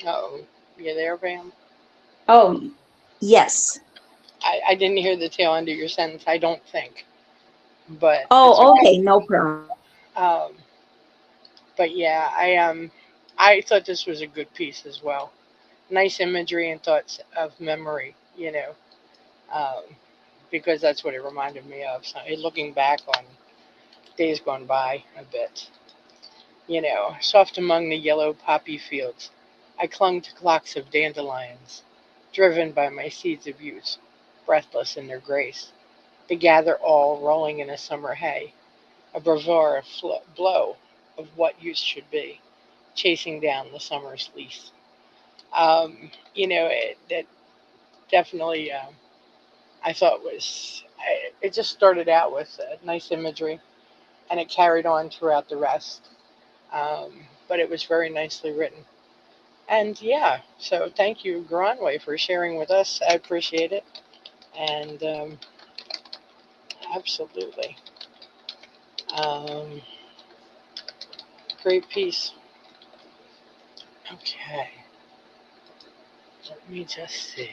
Oh, you there, Pam? oh, yes. I didn't hear the tail end of your sentence, I don't think, but it's Oh, okay. okay, no problem. Um, but yeah, I thought this was a good piece as well. nice imagery and thoughts of memory, um, because that's what it reminded me of. So, looking back on days gone by a bit, soft among the yellow poppy fields, I clung to clocks of dandelions, driven by my seeds of youth, breathless in their grace. They gather all, rolling in a summer hay, a bravura blow of what youth should be, chasing down the summer's lease. That definitely I thought it just started out with nice imagery and it carried on throughout the rest. But it was very nicely written. And yeah, so thank you, Granway, for sharing with us. I appreciate it. And absolutely. Um, Great piece. Okay, let me just see.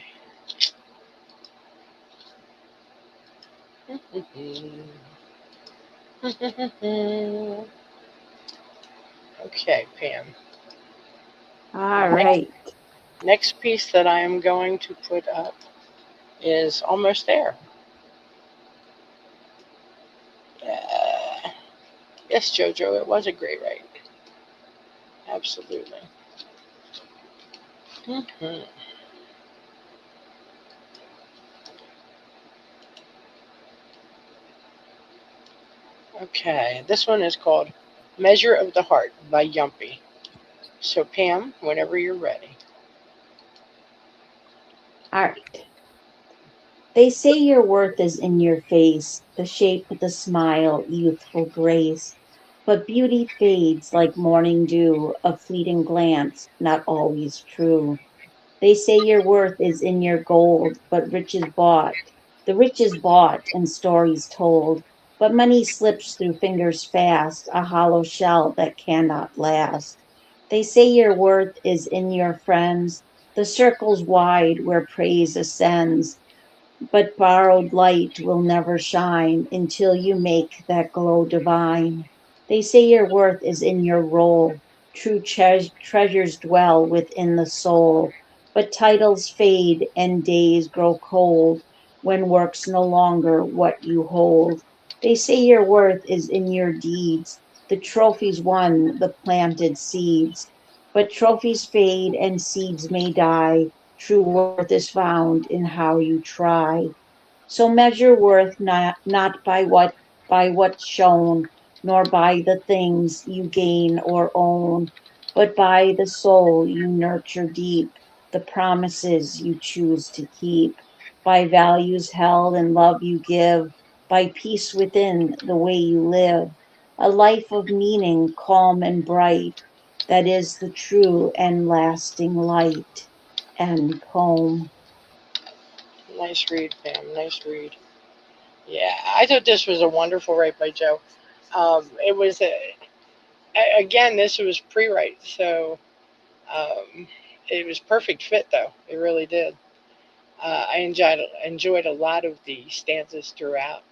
Okay, Pam. The All next, right. next piece that I am going to put up is almost there. Yes, Jojo, it was a great write. Absolutely. Mhm. Okay, this one is called Measure of the Heart by Yumpy. So, Pam, whenever you're ready. All right. They say your worth is in your face, the shape, the smile, youthful grace. But beauty fades like morning dew, a fleeting glance, not always true. They say your worth is in your gold, but the riches bought and stories told. But money slips through fingers fast, a hollow shell that cannot last. They say your worth is in your friends, the circles wide where praise ascends. But borrowed light will never shine until you make that glow divine. They say your worth is in your role. True treasures dwell within the soul. But titles fade and days grow cold when work's no longer what you hold. They say your worth is in your deeds, the trophies won, the planted seeds. But trophies fade and seeds may die. True worth is found in how you try. So measure worth not by what's shown, nor by the things you gain or own, but by the soul you nurture deep, the promises you choose to keep, by values held and love you give, by peace within the way you live, a life of meaning, calm and bright, that is the true and lasting light. End poem. Nice read, Pam. Nice read. Yeah, I thought this was a wonderful write by Joe. It was again, this was pre-write, so um, it was perfect fit, though. It really did. I enjoyed a lot of the stanzas throughout,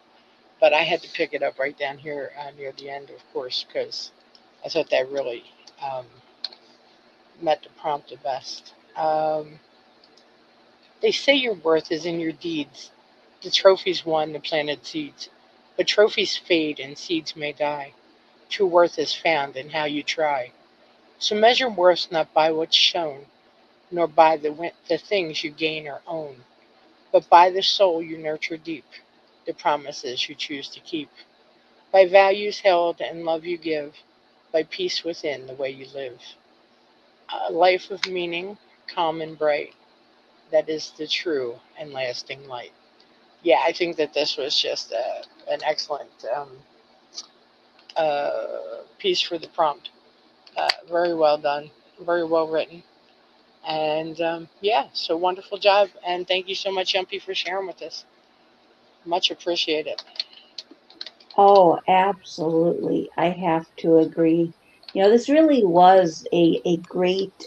but I had to pick it up right down here near the end, of course, because I thought that really um, met the prompt the best. They say your worth is in your deeds, the trophies won, the planted seeds. But trophies fade and seeds may die. True worth is found in how you try. So measure worth not by what's shown, nor by the things you gain or own, but by the soul you nurture deep, the promises you choose to keep, by values held and love you give, by peace within the way you live. A life of meaning, calm and bright, that is the true and lasting light. Yeah, I think that this was just an excellent piece for the prompt. Very well done, very well written. And yeah, so wonderful job. And thank you so much, Yumpy, for sharing with us. Much appreciated. Oh, absolutely. I have to agree. This really was a great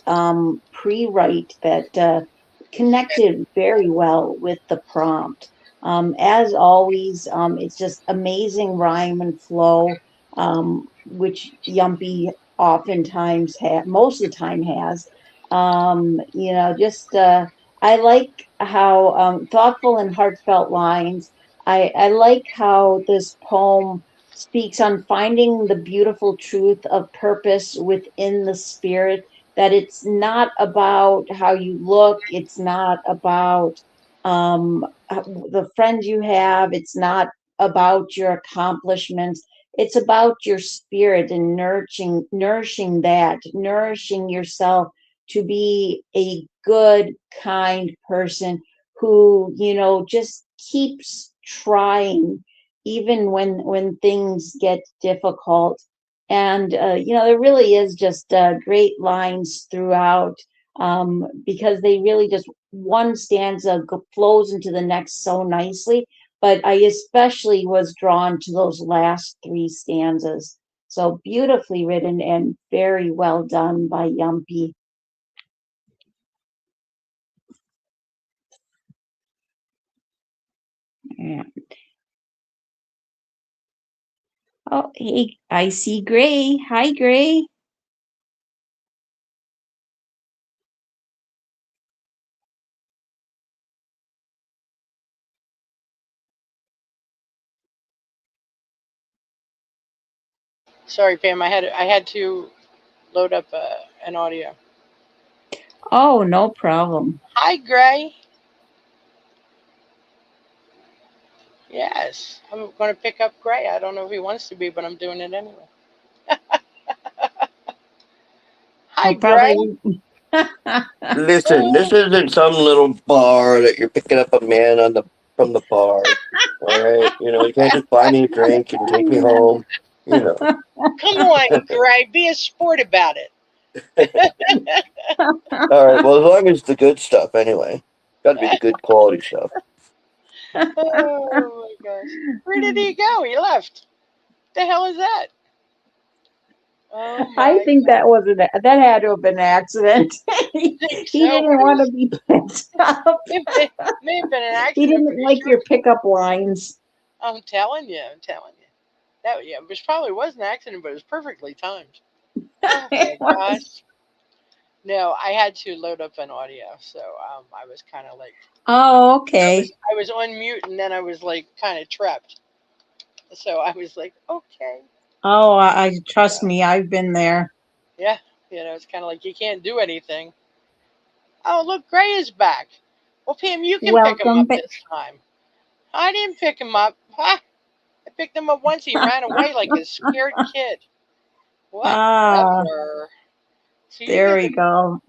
pre-write that connected very well with the prompt. As always, it's just amazing rhyme and flow, which Yumpy oftentimes most of the time has. Just I like how thoughtful and heartfelt lines. I like how this poem speaks on finding the beautiful truth of purpose within the spirit, that it's not about how you look, it's not about the friends you have, it's not about your accomplishments. It's about your spirit and nourishing yourself to be a good, kind person who, just keeps trying even when things get difficult. And there really is just great lines throughout, because they really just one stanza flows into the next so nicely. But I especially was drawn to those last three stanzas. So beautifully written and very well done by Yumpy. Yeah. Oh, hey, I see Gray. Hi, Gray. Sorry, Pam. I had to load up an audio. Oh, no problem. Hi, Gray. Yes, I'm going to pick up Gray. I don't know if he wants to be, but I'm doing it anyway. Hi, I'll Gray. probably. Listen, this isn't some little bar that you're picking up a man from the bar. All right, you can't just buy me a drink and take me home. You know. Come on, Gray. Be a sport about it. All right. Well, as long as it's the good stuff, anyway. Got to be the good quality stuff. Oh my gosh. Where did he go? He left. The hell is that? Oh I my think god. that had to have been an accident. he, I think he so, didn't but it want to was be picked up. may have been an He accident didn't pretty like sure. your pickup lines. I'm telling you, I'm telling you. That yeah, which probably was an accident, but it was perfectly timed. Oh It my was. gosh. No, I had to load up an audio, so I was kind of like Oh, I okay. was I was on mute, and then I was like kind of trapped. So I was like, okay, Oh, I trust uh, me. I've been there. yeah, it's kind of like you can't do anything. Oh, look, Gray is back. Well, Pam, you can pick him Welcome up back. this time. I didn't pick him up. Ha! I picked him up once. He ran away like a scared kid. Ah, Whatever. So you there get we the. go.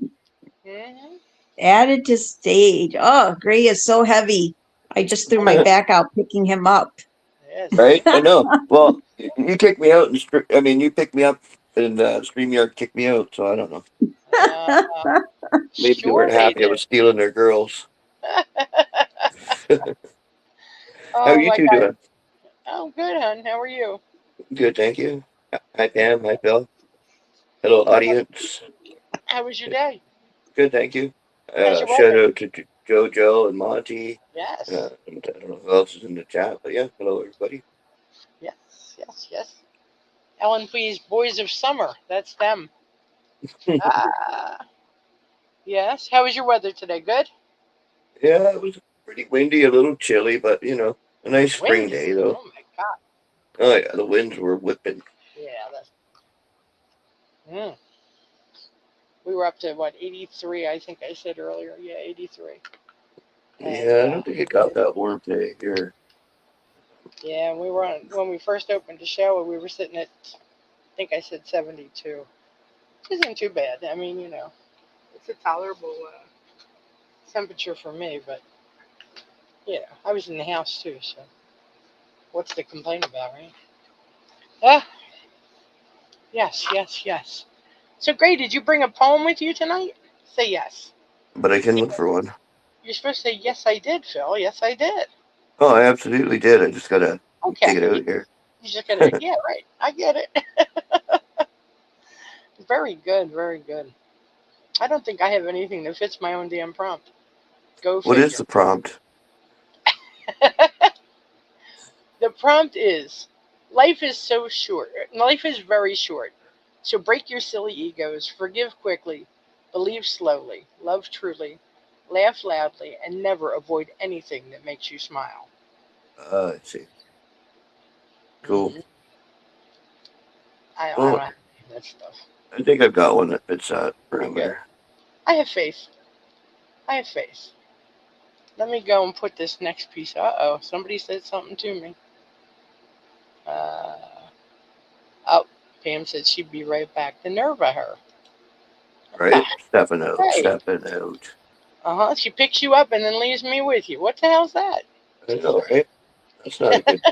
Hmm. Added to stage. Oh, Gray is so heavy. I just threw Oh my yeah. back out picking him up. Yes. Right? I know. Well, you kicked me out, and you picked me up, and Streamyard kicked me out. So I don't know. Uh, Maybe they sure weren't they happy I did. was stealing their girls. How are Oh you my two god. doing? Oh, good, hon. How are you? Good, thank you. Hi, Pam. Hi, Phil. Hello, Good. audience. How was your day? Good, thank you. How's your Shout weather? out to JoJo and Monty. Yes. And I don't know who else is in the chat, but yeah, hello, everybody. Yes. Yes. Yes. Ellen, please, Boys of Summer. That's them. Ah. Yes. How was your weather today? Good. Yeah, it was pretty windy, a little chilly, but a nice spring Windy. day, though. Oh my god. Oh, yeah, the winds were whipping. Yeah. That's. Mm. We were up to what 83. I think I said earlier. Yeah, 83. And Yeah, I don't think it got that warm today here. yeah, we were on when we first opened the show. We were sitting at. I think I said 72. Which isn't too bad. I mean, it's a tolerable temperature for me. But I was in the house too. So what's to complain about, right? Ah, yes, yes, yes. So great. Did you bring a poem with you tonight? Say yes. But I can look for one. You're supposed to say yes. I did, Phil. Yes, I did. Oh, I absolutely did. I just gotta Okay. dig it out here. You just gotta. Yeah, right. I get it. Very good. Very good. I don't think I have anything that fits my own damn prompt. Go What is figure. the prompt? The prompt is life is so short. Life is very short. So break your silly egos, forgive quickly, Believe slowly, love truly, laugh loudly, and never avoid anything that makes you smile. I see. Cool. Mhm. I Well, don't have any of that stuff. I think I've got one that fits that You're good. parameter. I have faith. I have faith. Let me go and put this next piece. Uh-oh, somebody said something to me. Oh, Pam said she'd be right back. The nerve of her. Right? Stepping out. Right. Stepping out. Uh-huh. She picks you up and then leaves me with you. What the hell's that? I know, right? That's not a good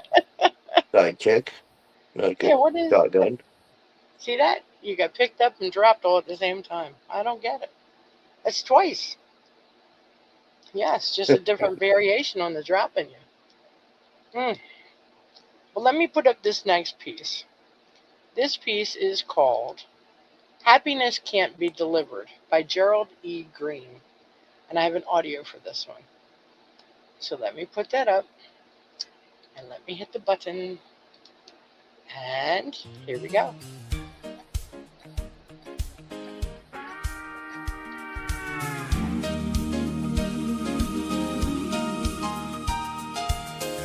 sidekick. Not a good Yeah, what is shotgun. See that? You got picked up and dropped all at the same time. I don't get it. That's twice. Yeah, it's just a different variation on the dropping you. Well, let me put up this next piece. This piece is called Happiness Can't Be Delivered by Gerald E. Green. And I have an audio for this one. So let me put that up. And let me hit the button. And here we go.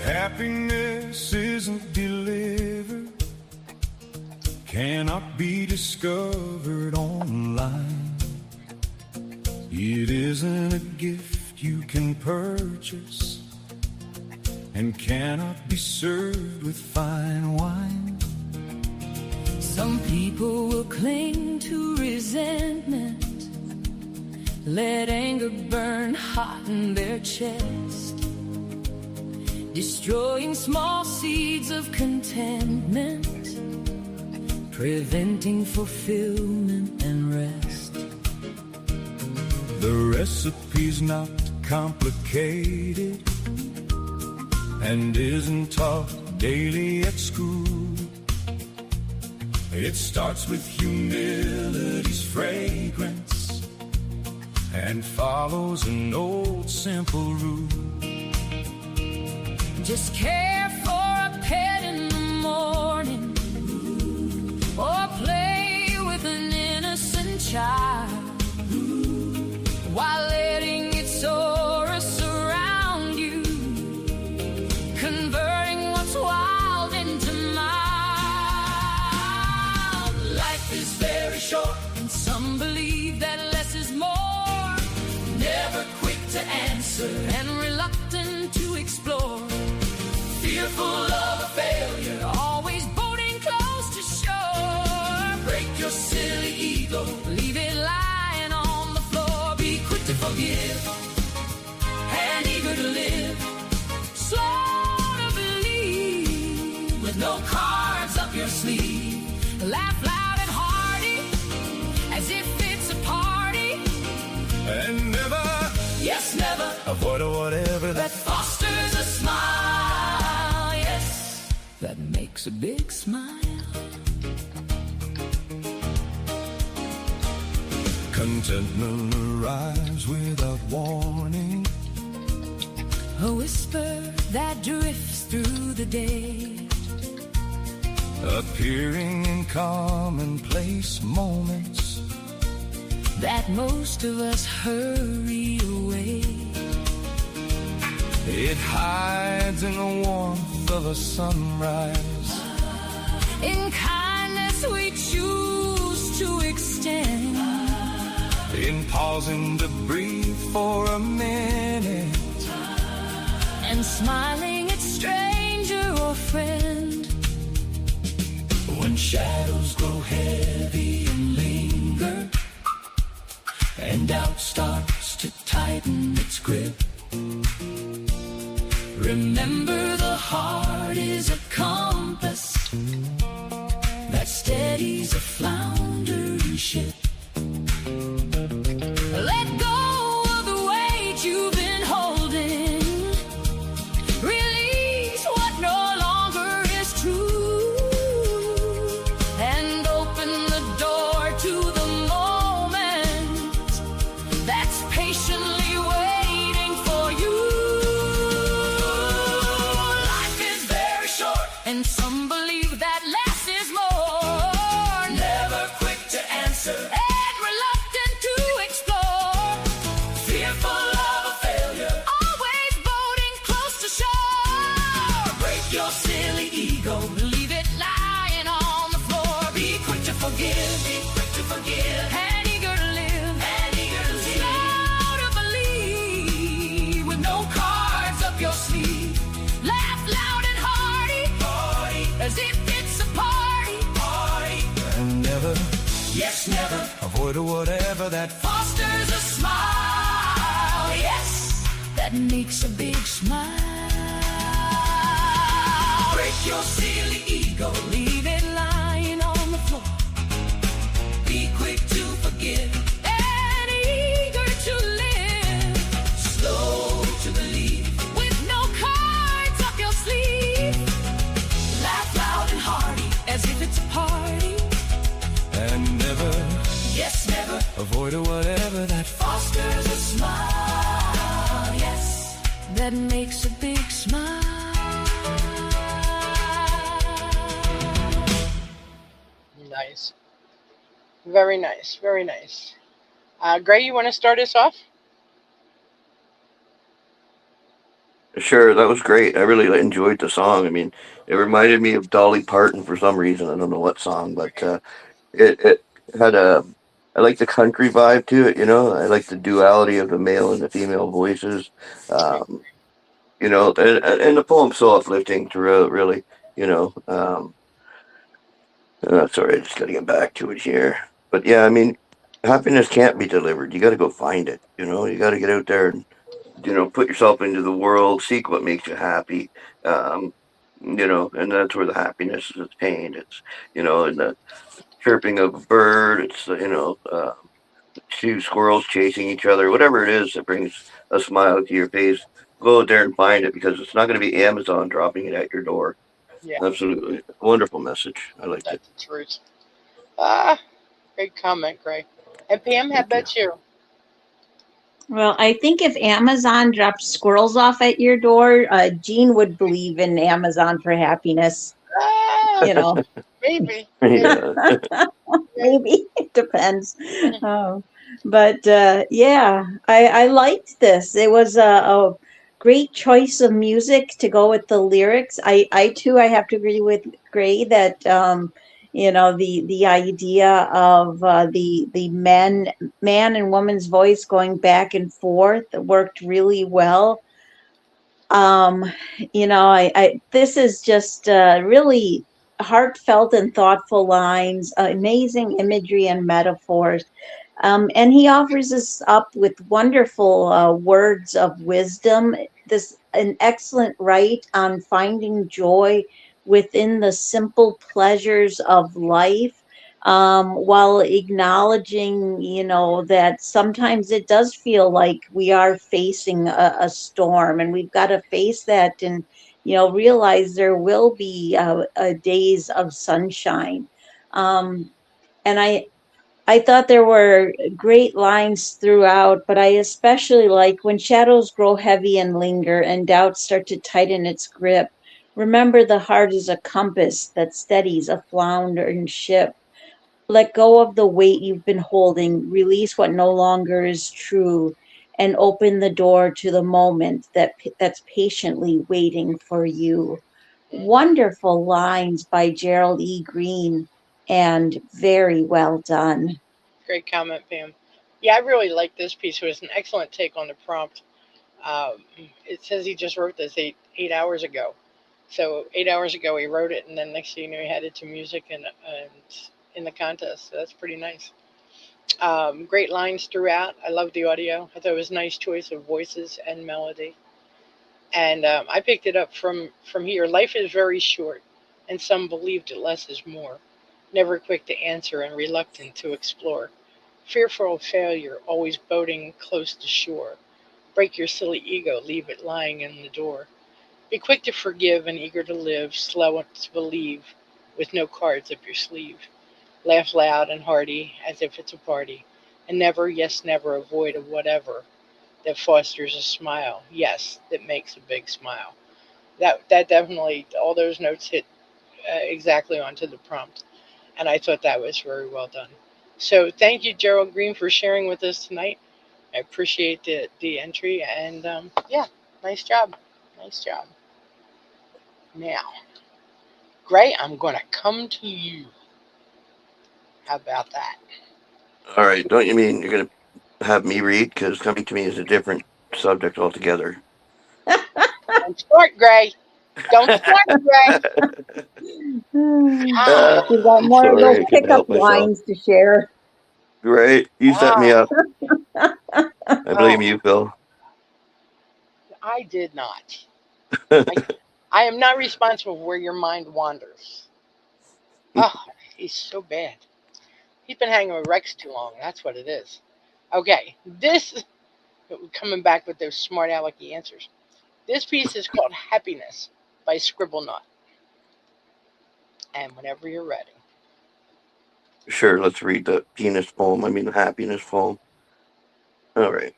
Happiness isn't delivered, cannot be discovered online. It isn't a gift you can purchase and cannot be served with fine wine. Some people will cling to resentment, let anger burn hot in their chest, destroying small seeds of contentment, preventing fulfillment and rest. The recipe's not complicated and isn't taught daily at school. It starts with humility's fragrance and follows an old simple rule. Just care for a pet in the morning, or play with an innocent child, while letting its aura surround you, converting what's wild into mild. Life is very short, and some believe that less is more. Never quick to answer and reluctant to explore, fearful of a failure, always boating close to shore. Break your silly ego, leave it lying on the floor. Be quick to forgive and eager to live, slow to believe, with no cards up your sleeve. Laugh loud and hearty, as if it's a party, And never, yes, never, avoid whatever that fosters a smile, yes, that makes a big smile. contentment arrives without warning. A whisper that drifts through the day, Appearing in commonplace moments, that most of us hurry away. it hides in the warmth of a sunrise. In kindness we choose to extend, In pausing to breathe for a minute, and smiling at stranger or friend. when shadows grow heavy and linger, and doubt starts to tighten its grip, remember the heart is a compass that steadies a floundering ship. Let go of the weight you've been holding, release what no longer is true, and open the door to the moment that's patiently waiting for you. Life is very short, and some believe that less is more. Never quick to answer and reluctant to your silly ego, leave it lying on the floor. Be quick to forgive, and eager to live, slow to believe, with no cards up your sleeve. Laugh loud and hearty, as if it's a party. And never, Yes, never avoid whatever that fosters a smile. Yes, that makes a big smile. Break your silly ego, leave it lying on the floor. Be quick to forgive, and eager to live, slow to believe, with no cards up your sleeve. Laugh loud and hearty, as if it's a party. and never Yes, never avoid whatever that fosters a smile. Yes, that makes a big smile. Nice. Very nice. Very nice. Gray, you want to start us off? Sure, that was great. I really enjoyed the song. I mean, it reminded me of Dolly Parton for some reason. I don't know what song, but it had a. I like the country vibe to it. I like the duality of the male and the female voices. Um, and the poem's so uplifting throughout. Really, you know. Sorry, I just got to get back to it here. But yeah, I mean, happiness can't be delivered. You got to go find it. You got to get out there and put yourself into the world, seek what makes you happy. Um, and that's where the happiness is attained. It's in the chirping of a bird. It's two squirrels chasing each other. Whatever it is that brings a smile to your face, go out there and find it because it's not going to be Amazon dropping it at your door. Yeah, Absolutely wonderful message. I liked it. that's the truth. Ah, great comment, Gray. And Pam, how Thank you. about you? Well, I think if Amazon dropped squirrels off at your door, Jean would believe in Amazon for happiness. Ah, You know, maybe. Yeah. maybe it depends. Oh, but yeah, I liked this. It was a great choice of music to go with the lyrics. I too, I have to agree with Gray that the idea of the man and woman's voice going back and forth worked really well. um I this is just really heartfelt and thoughtful lines, amazing imagery and metaphors. And he offers us up with wonderful words of wisdom. This an excellent write on finding joy within the simple pleasures of life, while acknowledging, that sometimes it does feel like we are facing a storm, and we've got to face that and realize there will be days of sunshine. And I thought there were great lines throughout, but I especially like when shadows grow heavy and linger and doubts start to tighten its grip. Remember, the heart is a compass that steadies a floundering ship. Let go of the weight you've been holding, release what no longer is true, and open the door to the moment that's patiently waiting for you. Wonderful lines by Gerald E. Green, and very well done. Great comment, Pam. Yeah, I really like this piece. It was an excellent take on the prompt. Um, it says he just wrote this eight hours ago. So 8 hours ago he wrote it, and then next thing you know he had it to music and in the contest. So that's pretty nice. Great lines throughout. I love the audio. I thought it was a nice choice of voices and melody. And I picked it up from here. Life is very short, and some believe that less is more. Never quick to answer and reluctant to explore. Fearful of failure, always boating close to shore. Break your silly ego, leave it lying in the door. Be quick to forgive and eager to live, slow to believe, with no cards up your sleeve. Laugh loud and hearty, as if it's a party, and never, yes, never avoid a whatever that fosters a smile. Yes, that makes a big smile. That definitely, all those notes hit exactly onto the prompt, and I thought that was very well done. So thank you, Gerald Green, for sharing with us tonight. I appreciate the entry, and yeah, nice job, nice job. Now, Gray, I'm going to come to you. How about that? All right. Don't you mean you're going to have me read? Because coming to me is a different subject altogether. Don't start, Gray. Don't start, Gray. Ah, She's got more of those Sorry, I couldn't pickup help myself. lines to share. Right? You set me ah, up. I blame oh, you, Phil. I did not. I, I am not responsible for where your mind wanders. Oh, he's so bad. He's been hanging with Rex too long. That's what it is. Okay, this coming back with those smart alecky answers. This piece is called Happiness by Scribblenut. And whenever you're ready. Sure, let's read the penis poem. I mean, the happiness poem. All right.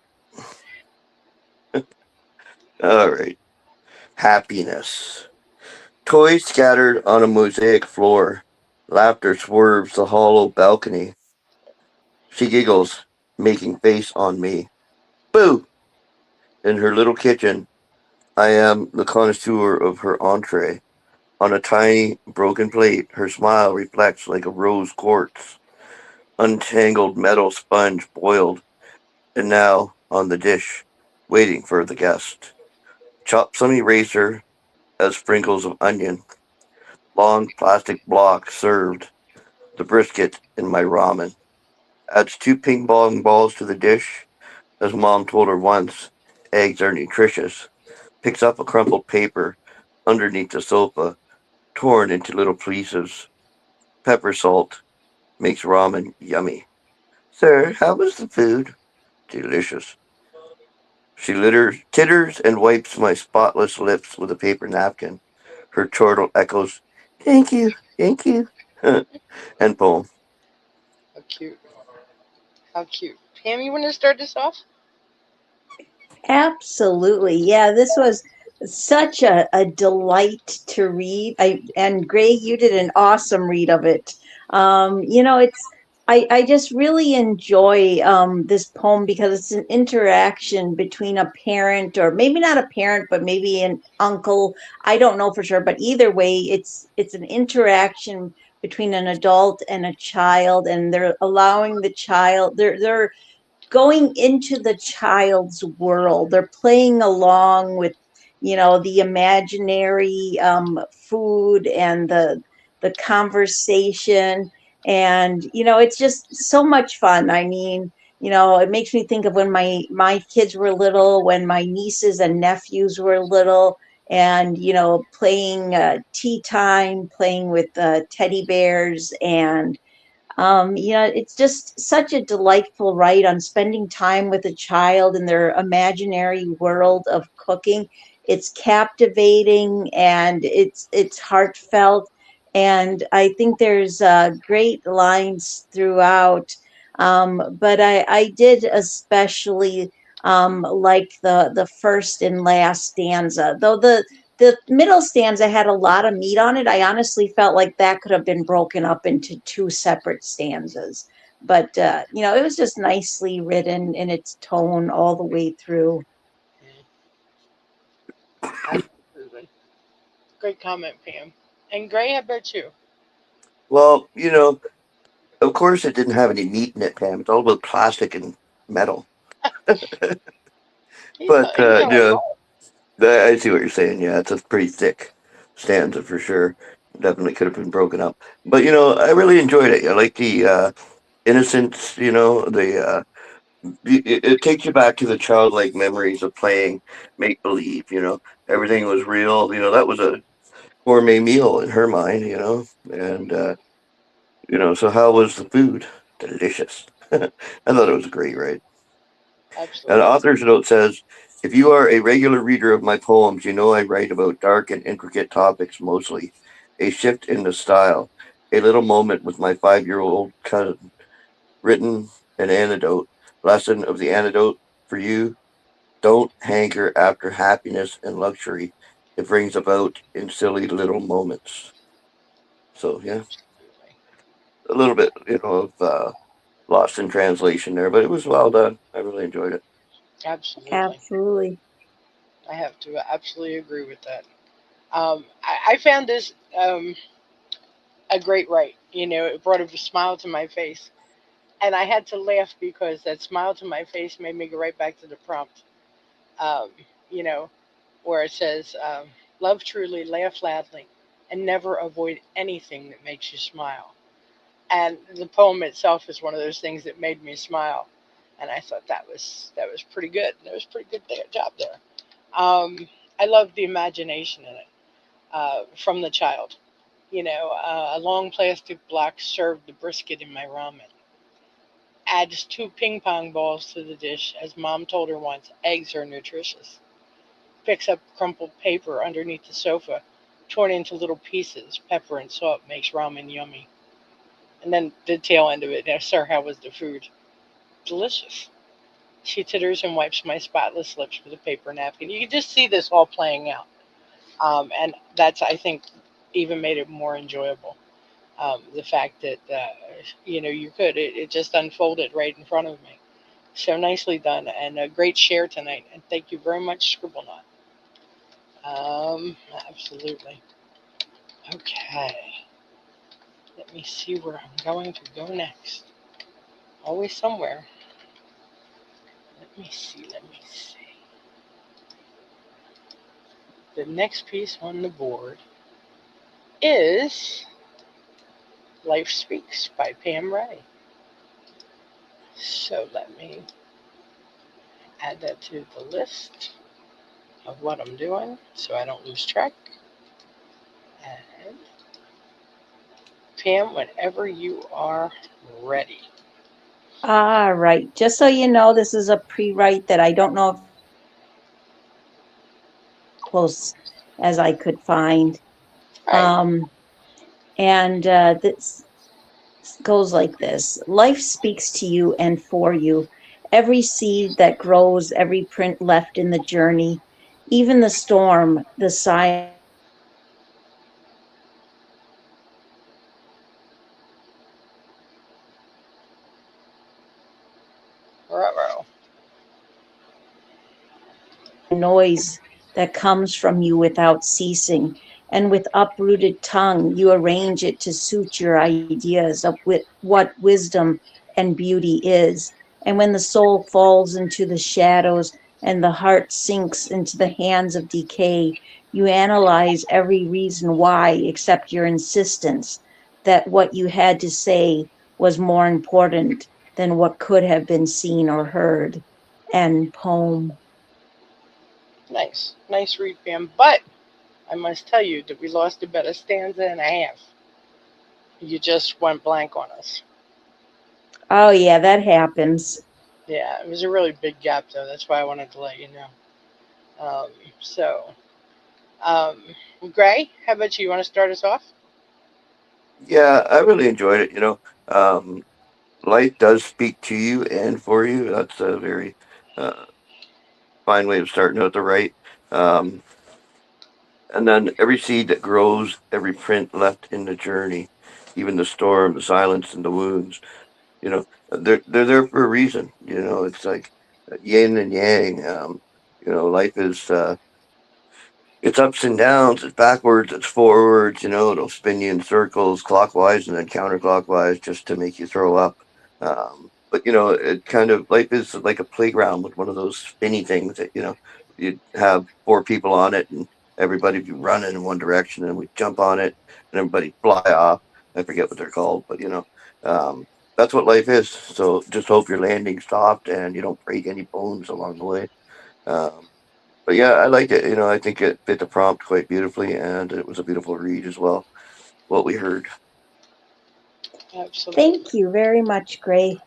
All right. Happiness. Toys scattered on a mosaic floor. Laughter swerves the hollow balcony. She giggles, making face on me. Boo! In her little kitchen, I am the connoisseur of her entree. On a tiny, broken plate, her smile reflects like a rose quartz. Untangled metal sponge boiled, and now on the dish, waiting for the guest. Chop some eraser as sprinkles of onion. Long plastic blocks served. The brisket in my ramen. Adds two ping pong balls to the dish. As mom told her once, eggs are nutritious. Picks up a crumpled paper underneath the sofa, torn into little pieces. Pepper salt makes ramen yummy. Sir, how was the food? Delicious. She titters and wipes my spotless lips with a paper napkin. Her chortle echoes, thank you, and poem. How cute. How cute. Pam, you want to start this off? Absolutely. Yeah, this was such a delight to read. And Greg, you did an awesome read of it. It's I just really enjoy this poem because it's an interaction between a parent, or maybe not a parent, but maybe an uncle. I don't know for sure, but either way, it's an interaction between an adult and a child, and they're allowing the child, they're going into the child's world. They're playing along with, the imaginary food and the conversation. And, it's just so much fun. I mean, it makes me think of when my kids were little, when my nieces and nephews were little, and, playing tea time, playing with teddy bears, and it's just such a delightful write on spending time with a child in their imaginary world of cooking. It's captivating, and it's heartfelt, and I think there's great lines throughout. But I did especially like the first and last stanza, though the middle stanza had a lot of meat on it. I honestly felt like that could have been broken up into two separate stanzas. But, it was just nicely written in its tone all the way through. Absolutely. Great comment, Pam. And Gray, how about you? Well, of course it didn't have any meat in it, Pam. It's all about plastic and metal. But, He's all right. I see what you're saying. Yeah, it's a pretty thick stanza for sure. Definitely could have been broken up. But, I really enjoyed it. I like the innocence, it takes you back to the childlike memories of playing make believe. Everything was real. That was a gourmet meal in her mind. And so how was the food? Delicious. I thought it was great, right? And the Absolutely. author's note says, if you are a regular reader of my poems, you know I write about dark and intricate topics mostly. A shift in the style, a little moment with my 5-year-old cousin, written an antidote, lesson of the antidote for you. Don't hanker after happiness and luxury. It brings about in silly little moments. So yeah, Absolutely. a little bit, of lost in translation there, but it was well done. I really enjoyed it. Absolutely. Absolutely. I have to absolutely agree with that. I found this a great write. It brought a smile to my face. And I had to laugh because that smile to my face made me go right back to the prompt, um, you know, where it says, love truly, laugh loudly, and never avoid anything that makes you smile. And the poem itself is one of those things that made me smile. And I thought that was pretty good. That was a pretty good job there. I love the imagination in it from the child. A long plastic block served the brisket in my ramen. Adds two ping pong balls to the dish, as mom told her once eggs are nutritious. Picks up crumpled paper underneath the sofa, torn into little pieces. Pepper and salt makes ramen yummy. And then the tail end of it, now, sir, how was the food? Delicious. She titters and wipes my spotless lips with a paper napkin. You can just see this all playing out. And that's, I think, even made it more enjoyable. The fact that, it just unfolded right in front of me. So nicely done, and a great share tonight. And thank you very much, Scribblenaught. Absolutely. Okay. Let me see where I'm going to go next. Always somewhere. Let me see. The next piece on the board is Life Speaks by Pam Ray. So let me add that to the list of what I'm doing so I don't lose track. And Pam, whenever you are ready. All right. Just so you know, this is a pre-write that I don't know if close as I could find. All right. And this goes like this. Life speaks to you and for you. Every seed that grows, every print left in the journey, even the storm, the silence. Ruh-roh. Noise that comes from you without ceasing, and with uprooted tongue you arrange it to suit your ideas of what wisdom and beauty is. And when the soul falls into the shadows and the heart sinks into the hands of decay, you analyze every reason why except your insistence that what you had to say was more important than what could have been seen or heard. End poem. Nice read, Pam. But I must tell you that we lost about a stanza and a half. You just went blank on us. Oh, yeah, that happens. Yeah, it was a really big gap, though. That's why I wanted to let you know. Um, so, um, Gray, how about you? You want to start us off? Yeah, I really enjoyed it. Um, life does speak to you and for you. That's a very uh, fine way of starting out to write. Um, and then every seed that grows, every print left in the journey, even the storm, the silence, and the wounds. They're there for a reason. It's like yin and yang. Life is it's ups and downs, it's backwards, it's forwards. It'll spin you in circles, clockwise and then counterclockwise, just to make you throw up. But it kind of life is like a playground with one of those spinny things that you'd have four people on it and everybody be running in one direction and we jump on it and everybody fly off. I forget what they're called, but um, that's what life is. So just hope your landing soft and you don't break any bones along the way. Um, but yeah, I liked it. I think it fit the prompt quite beautifully, and it was a beautiful read as well. What we heard. Absolutely. Thank you very much, Gray.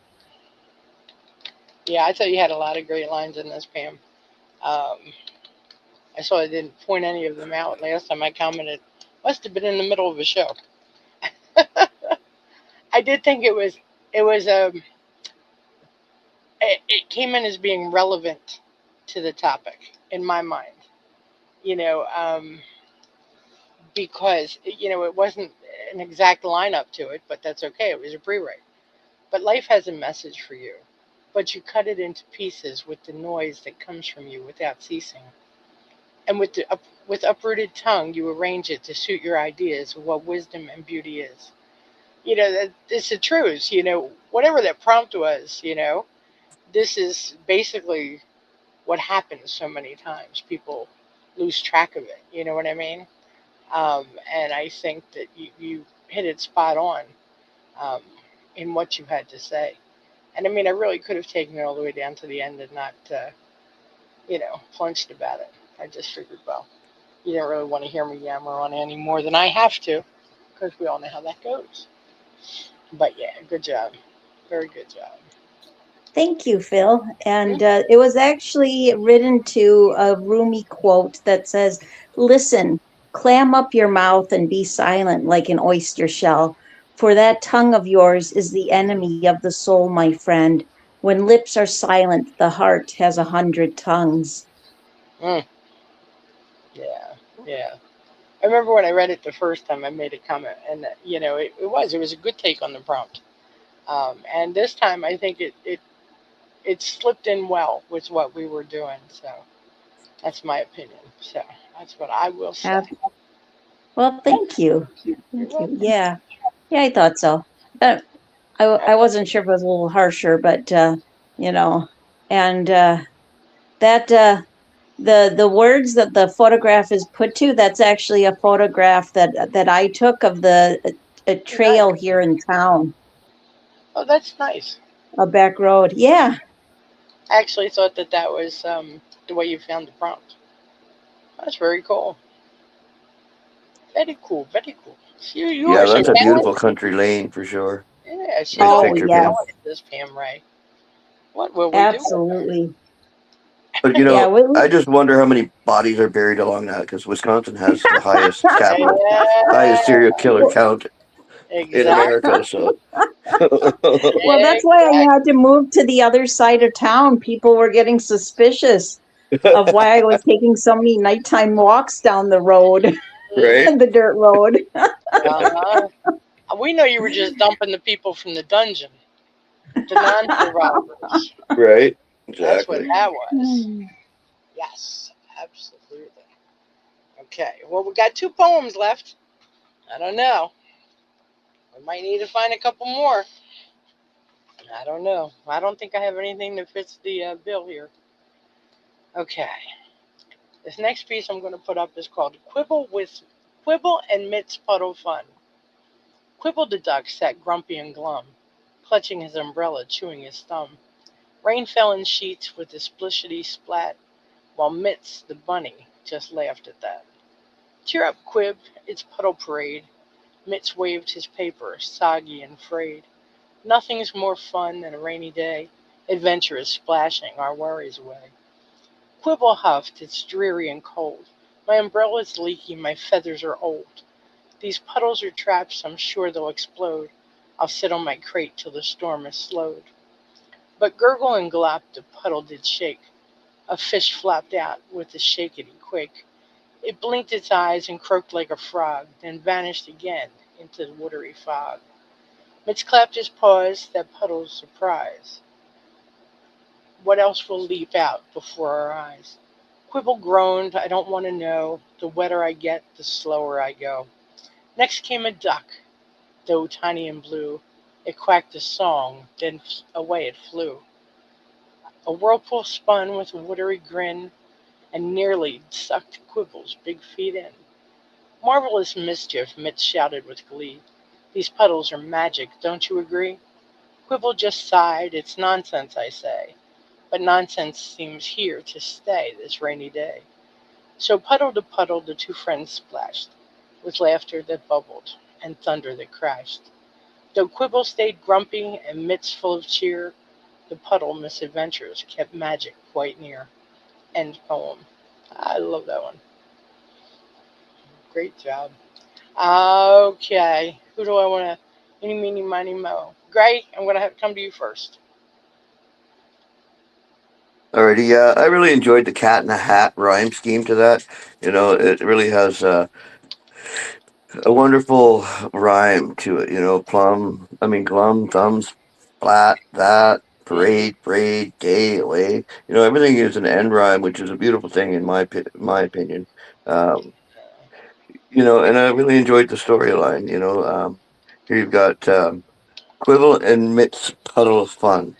Yeah, I thought you had a lot of great lines in this, Pam. Um, I saw I didn't point any of them out last time I commented. Must have been in the middle of a show. I did think it was it came in as being relevant to the topic in my mind. You know, because it wasn't an exact lineup to it, but that's okay. It was a pre-write. But life has a message for you, but you cut it into pieces with the noise that comes from you without ceasing. And with uprooted tongue, you arrange it to suit your ideas of what wisdom and beauty is. That it's the truth. Whatever that prompt was. This is basically what happens so many times. People lose track of it. You know what I mean? And I think that you hit it spot on um, in what you had to say. And I mean, I really could have taken it all the way down to the end and not, flinched about it. I just figured, well, you don't really want to hear me yammer on any more than I have to, because we all know how that goes. But yeah, good job. Very good job. Thank you, Phil. And Mhm. it was actually written to a Rumi quote that says, "Listen, clam up your mouth and be silent like an oyster shell, for that tongue of yours is the enemy of the soul, my friend. When lips are silent, the heart has 100 tongues." Mm, yeah, yeah. I remember when I read it the first time, I made a comment, and it was a good take on the prompt. And this time, I think it slipped in well with what we were doing. So that's my opinion. So that's what I will say. Uh, well, thank you. You're Thank you. welcome. Yeah, yeah, I thought so. Uh, I wasn't sure if it was a little harsher, but you know, and that the words that the photograph is put to, that's actually a photograph that I took of the a Nice. trail here in town, Oh, that's nice. a back road. Yeah. I actually thought that was the way you found the prompt. That's very cool. Very cool. Very cool. You Yeah, are so that's a beautiful talented. country lane for sure. Yeah, she's Nice all Oh, picture, Pam. yes, talented, this Pam Ray. What will we do with her? absolutely. But Yeah, I just wonder how many bodies are buried along that because Wisconsin has the highest serial Yeah, killer count in exactly. America. So, well, that's why I had Exactly. to move to the other side of town. People were getting suspicious of why I was taking so many nighttime walks down the road, right, the dirt road. Uh-huh. We know you were just dumping the people from the dungeon, the non-survivors. right, That's what exactly. that was. Yes, absolutely. Okay, well, we got two poems left. I don't know. We might need to find a couple more. I don't know. I don't think I have anything that fits the bill here. Okay, this next piece I'm going to put up is called Quibble and Mitt's Puddle Fun. Quibble the duck sat grumpy and glum, clutching his umbrella, chewing his thumb. Rain fell in sheets with a splishity splat, while Mitts, the bunny, just laughed at that. Cheer up, Quib, it's puddle parade. Mitts waved his paper, soggy and frayed. Nothing's more fun than a rainy day. Adventure is splashing our worries away. Quibble huffed, it's dreary and cold. My umbrella's leaky, my feathers are old. These puddles are traps, I'm sure they'll explode. I'll sit on my crate till the storm is slowed. But gurgle and glop, the puddle did shake. A fish flopped out with a shakety quake. It blinked its eyes and croaked like a frog, then vanished again into the watery fog. Mitch clapped his paws, that puddle's surprise. What else will leap out before our eyes? Quibble groaned, I don't want to know. The wetter I get, the slower I go. Next came a duck, though tiny and blue. It quacked a song, then away it flew. A whirlpool spun with a watery grin and nearly sucked Quibble's big feet in. Marvelous mischief, Mitch shouted with glee. These puddles are magic, don't you agree? Quibble just sighed, it's nonsense, I say. But nonsense seems here to stay this rainy day. So puddle to puddle the two friends splashed, with laughter that bubbled and thunder that crashed. Though Quibble stayed grumpy and Mitts full of cheer, the puddle misadventures kept magic quite near. End poem. I love that one. Great job. Okay. Who do I want to? Any, meeny, miny, mo. Gray, I'm going to have to come to you first. Alrighty, yeah, I really enjoyed the cat in the hat rhyme scheme to that. It really has a wonderful rhyme to it. Plum, I mean, glum, thumbs, flat, that. parade, day away. Everything is an end rhyme, which is a beautiful thing in my opinion. Um, and I really enjoyed the storyline. Here you've got Quibble and Mitt's puddle of fun.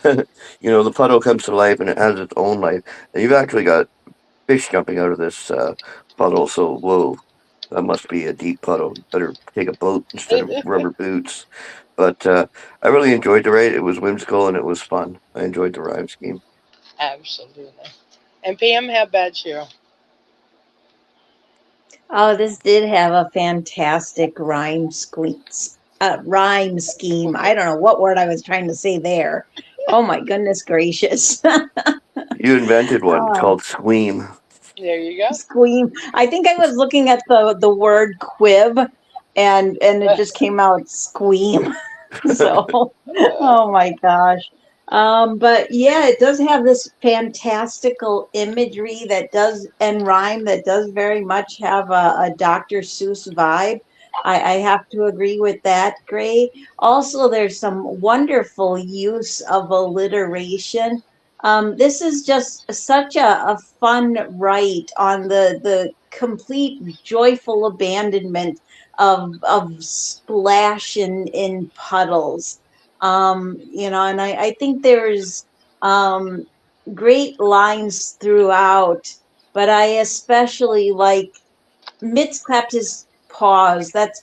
The puddle comes to life and it has its own life, and you've actually got fish jumping out of this puddle. So whoa, that must be a deep puddle. Better take a boat instead of rubber boots. But I really enjoyed the ride. It was whimsical and it was fun. I enjoyed the rhyme scheme. Absolutely. And Pam, how about you? Oh, this did have a fantastic rhyme scheme. I don't know what word I was trying to say there. Oh my goodness gracious. You invented one Oh, called Squeam. There you go. squeam. I think I was looking at the word quib and it just came out squeam. So, oh my gosh. But yeah, it does have this fantastical imagery that does and rhyme that does very much have a Dr. Seuss vibe. I have to agree with that, Gray. Also, there's some wonderful use of alliteration. This is just such a fun write on the complete joyful abandonment of splash in puddles. And I think there's um, great lines throughout, but I especially like Mitz clapped his paws. That's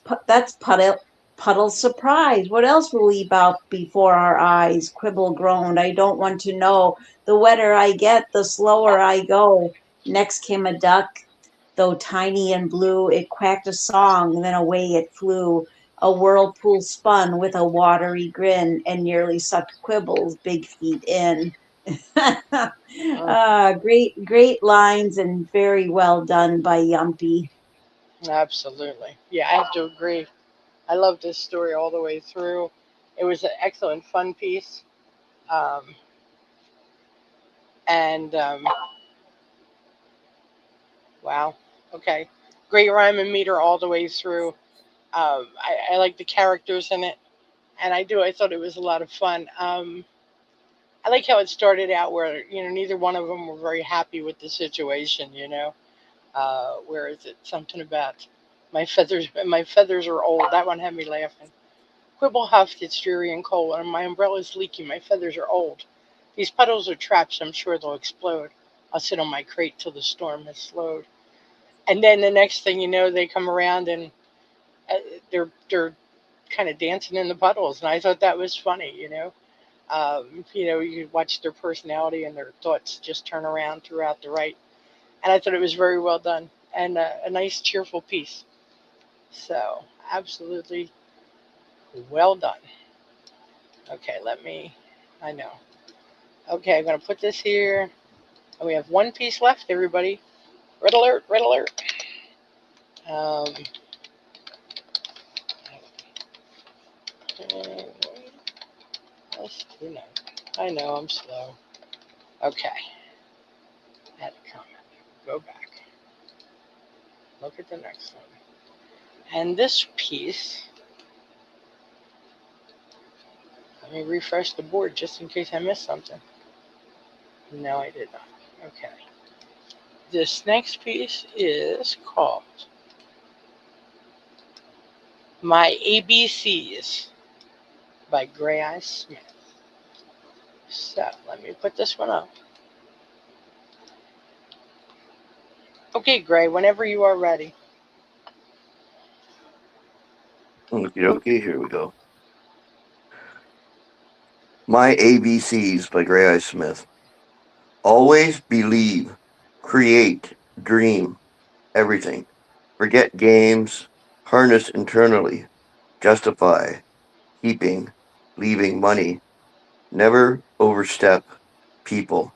Puddle's surprise. What else will leap out before our eyes? Quibble groaned. I don't want to know. The wetter I get, the slower I go. Next came a duck. Though tiny and blue, it quacked a song, then away it flew. A whirlpool spun with a watery grin and nearly sucked Quibble's big feet in. Great lines and very well done by Yumpy. Absolutely. Yeah, I have to agree. I love this story all the way through. It was an excellent, fun piece. Um, and wow, okay. Great rhyme and meter all the way through. I like the characters in it, and I thought it was a lot of fun. I like how it started out where neither one of them were very happy with the situation. Where is it? Something about my feathers. My feathers are old. That one had me laughing. Quibble huffed, it's dreary and cold, and my umbrella's leaking, my feathers are old. These puddles are traps, I'm sure they'll explode. I'll sit on my crate till the storm has slowed. And then the next thing you know, they come around and uh, they're kind of dancing in the puddles, and I thought that was funny. You watch their personality and their thoughts just turn around throughout the right, and I thought it was very well done and a nice cheerful piece. So absolutely well done. Okay, I know. Okay, I'm going to put this here. And we have one piece left, everybody. Red alert, red alert. Um, let's do that. I know, I'm slow. Okay. Add a comment. Go back. Look at the next one. And this piece, let me refresh the board just in case I missed something. No, I did not. Okay. This next piece is called My ABCs by Gray Eye Smith. So let me put this one up. Okay, Gray, whenever you are ready. Okay, here we go. My ABCs by Gray Eye Smith. Always believe, create, dream, everything. Forget games, harness internally, justify, keeping, leaving money. Never overstep people.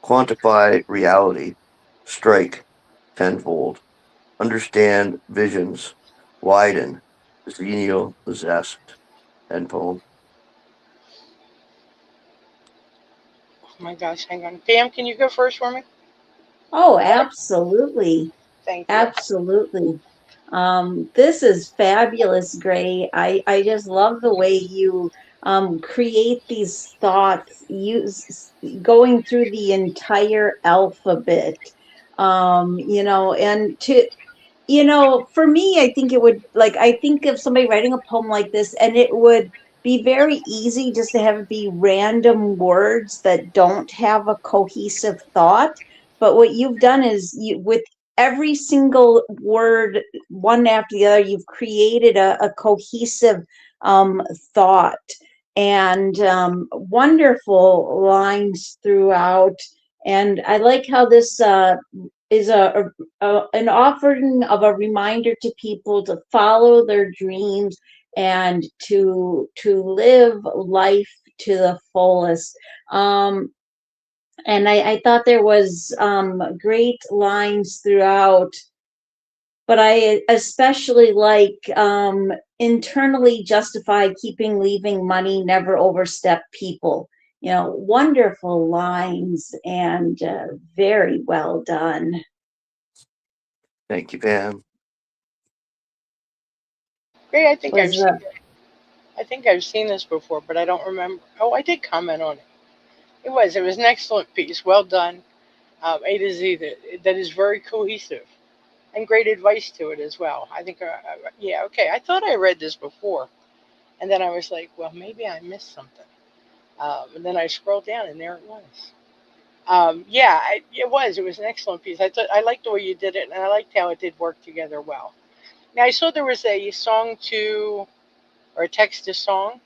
Quantify reality. Strike tenfold. Understand visions. Widen. Zenial zest. End poem. Oh my gosh, hang on. Pam, can you go first for me? Oh, absolutely. Thank you. Absolutely. This is fabulous, Gray. I just love the way you create these thoughts, going through the entire alphabet, and for me, I think it would, like, I think of somebody writing a poem like this, and it would be very easy just to have it be random words that don't have a cohesive thought. But what you've done is, with every single word, one after the other, you've created a cohesive thought, and wonderful lines throughout. And I like how this is an offering of a reminder to people to follow their dreams and to live life to the fullest. And I thought there was great lines throughout, but I especially like internally justify keeping leaving money, never overstep people. Wonderful lines, and very well done. Thank you, Pam. Great. Was I think I've seen this before, but I don't remember. Oh, I did comment on it. It was an excellent piece. Well done. A to Z. That is very cohesive and great advice to it as well. I think. Yeah. Okay. I thought I read this before, and then I was like, well, maybe I missed something. And then I scrolled down, and there it was. Yeah, it was. It was an excellent piece. I liked the way you did it, and I liked how it did work together well. Now I saw there was a song to or a text to song,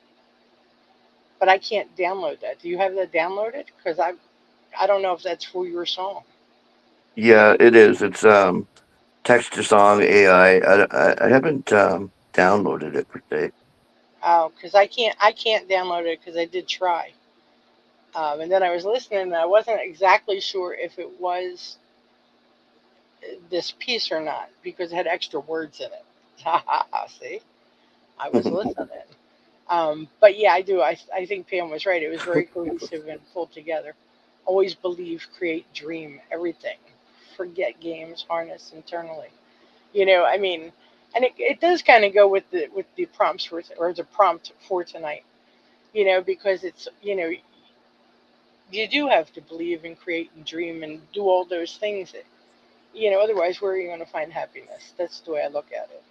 but I can't download that. Do you have that downloaded? Because I don't know if that's for your song. Yeah, it is. It's text to song AI. I haven't downloaded it per se. Oh, because I can't download it because I did try. And then I was listening, and I wasn't exactly sure if it was this piece or not because it had extra words in it. Ha ha ha! See, I was listening. But yeah, I do. I think Pam was right. It was very cohesive and pulled together. Always believe, create, dream, everything. Forget games, harness internally. I mean, and it does kind of go with the prompts or the prompt for tonight. Because it's you do have to believe and create and dream and do all those things. Otherwise, where are you going to find happiness? That's the way I look at it.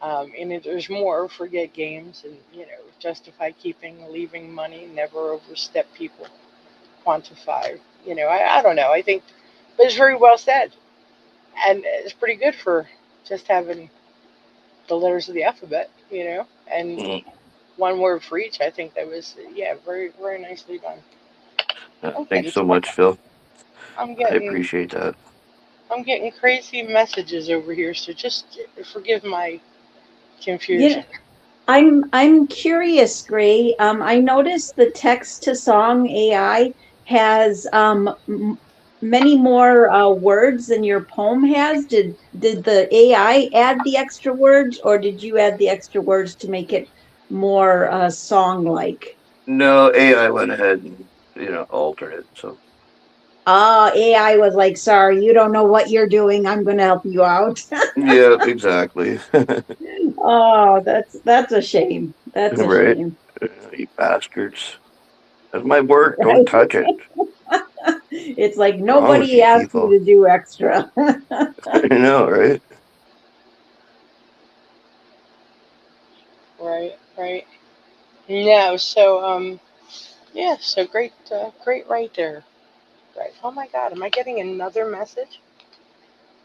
And there's more. Forget games and justify keeping, leaving money, never overstep people, quantify. I don't know. I think, but it's very well said, and it's pretty good for just having the letters of the alphabet. And one word for each. I think that was very very nicely done. Okay, Thanks so so much, Phil. I'm I getting appreciate that. I'm getting crazy messages over here, so just forgive my you confusion. I'm curious, Gray. I noticed the text to song AI has many more words than your poem has. Did the AI add the extra words, or did you add the extra words to make it more song like? No, AI went ahead and altered it. So AI was like, "Sorry, you don't know what you're doing. I'm going to help you out." yeah, exactly. Oh, that's a shame. That's a Right, shame. you bastards. That's my work. Don't Right? touch it. It's like What's wrong with nobody you asked you people? to do extra. I know, right? Right, right. No, so yeah, so great, great right there. Right. Oh my God, am I getting another message?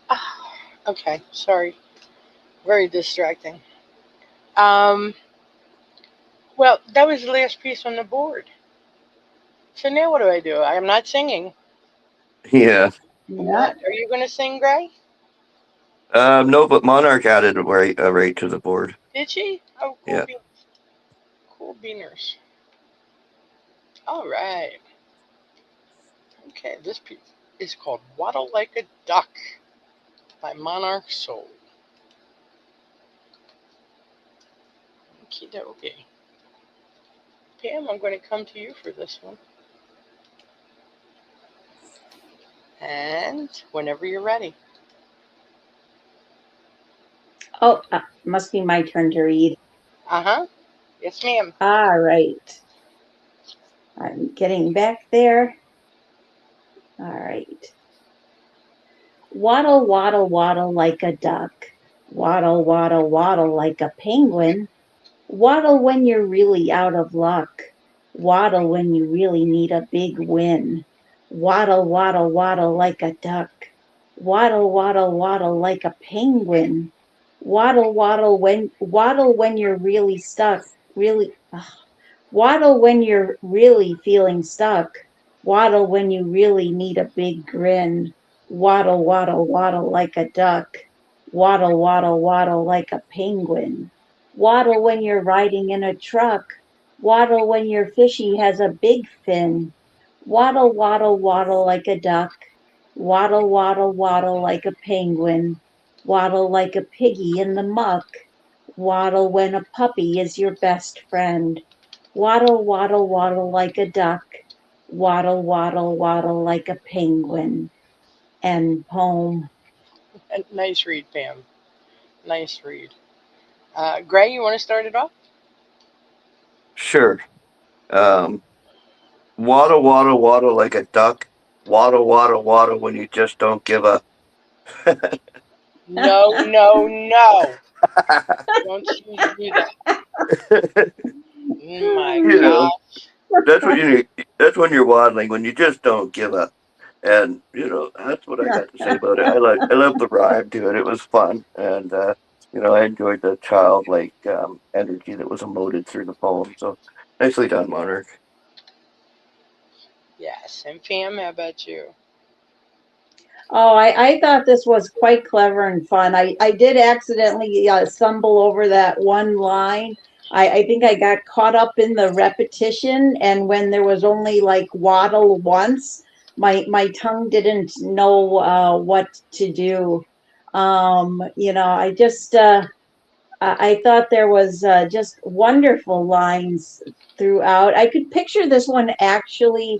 Ah, okay, sorry. Very distracting. Um, well, that was the last piece on the board. So now what do I do? I am not singing. Yeah. I'm Yeah. not. Are you going to sing, Gray? No, but Monarch added right to the board. Did she? Oh, cool Yeah. beans. Cool beaners. All right. Okay, this piece is called Waddle Like a Duck by Monarch Soul. Okie dokie. Pam, I'm going to come to you for this one. And whenever you're ready. Oh, must be my turn to read. Uh huh. Yes, ma'am. All right. I'm getting back there. All right. Waddle, waddle, waddle like a duck. Waddle, waddle, waddle like a penguin. Waddle when you're really out of luck. Waddle when you really need a big win. Waddle, waddle, waddle like a duck. Waddle, waddle, waddle like a penguin. Waddle when you're really stuck. Waddle when you're really feeling stuck. Waddle when you really need a big grin. Waddle, waddle, waddle like a duck. Waddle, waddle, waddle like a penguin. Waddle when you're riding in a truck. Waddle when your fishy has a big fin. Waddle, waddle, waddle like a duck. Waddle, waddle, waddle like a penguin. Waddle like a piggy in the muck. Waddle when a puppy is your best friend. Waddle, waddle, waddle like a duck. Waddle, waddle, waddle like a penguin. End poem. Nice read, Pam. Nice read. Gray, you want to start it off? Sure. Um, waddle, waddle, waddle like a duck. Waddle, waddle, waddle when you just don't give a. No, no, no. Don't you do that. My You know, gosh. that's what you need. That's when you're waddling, when you just don't give a. And that's what I got to say about it. I love the rhyme to it. It was fun, and I enjoyed the childlike energy that was emoted through the poem. So nicely done, Monarch. Yes. And Pam, how about you? Oh, I thought this was quite clever and fun. I did accidentally stumble over that one line. I think I got caught up in the repetition, and when there was only like waddle once, my tongue didn't know what to do. I just I thought there was just wonderful lines throughout. I could picture this one actually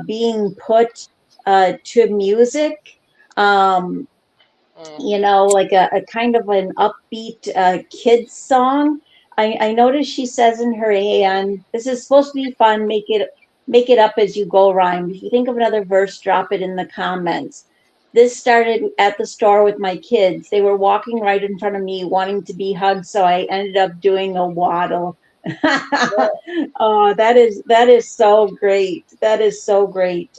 being put to music. Um, Mm, like a kind of an upbeat kids song. I noticed she says in her AN, this is supposed to be fun, make it up as you go rhyme. If you think of another verse, drop it in the comments. This started at the store with my kids. They were walking right in front of me, wanting to be hugged, so I ended up doing a waddle. Oh, that is so great. That is so great.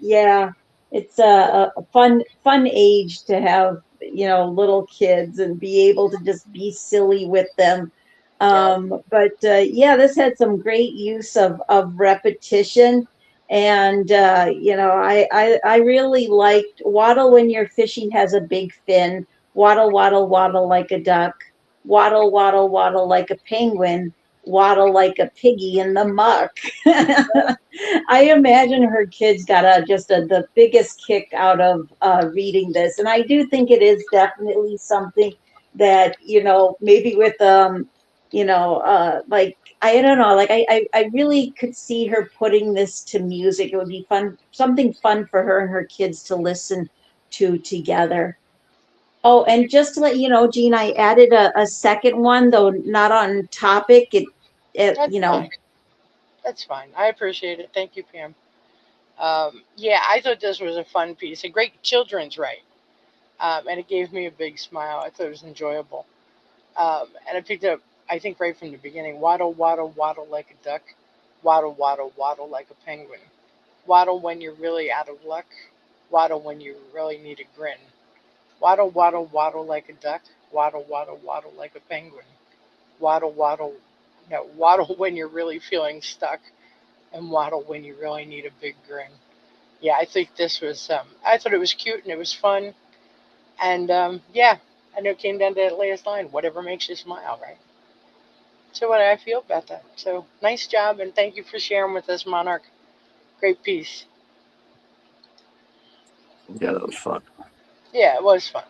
Yeah, it's a fun age to have little kids and be able to just be silly with them. yeah. But yeah, this had some great use of repetition. And I really liked waddle when your fishing has a big fin. Waddle, waddle, waddle like a duck. Waddle, waddle, waddle like a penguin. Waddle like a piggy in the muck. I imagine her kids got the biggest kick out of reading this, and I do think it is definitely something that maybe with like I don't know, like I really could see her putting this to music. It would be fun, something fun for her and her kids to listen to together. Oh, and just to let you know, Jean, I added a second one, though not on topic. It That's fine. That's fine. I appreciate it. Thank you, Pam. Yeah, I thought this was a fun piece, a great children's write, and it gave me a big smile. I thought it was enjoyable, and I picked up, I think, right from the beginning. Waddle, waddle, waddle like a duck. Waddle, waddle, waddle like a penguin. Waddle when you're really out of luck. Waddle when you really need a grin. Waddle, waddle, waddle like a duck. Waddle, waddle, waddle like a penguin. Waddle, waddle, no, waddle when you're really feeling stuck, and waddle when you really need a big grin. Yeah, I think this was. I thought it was cute and it was fun, and yeah, I know it came down to that last line. Whatever makes you smile, right? So what do I feel about that? So nice job, and thank you for sharing with us, Monarch. Great piece. Yeah, that was fun. Yeah, it was fun.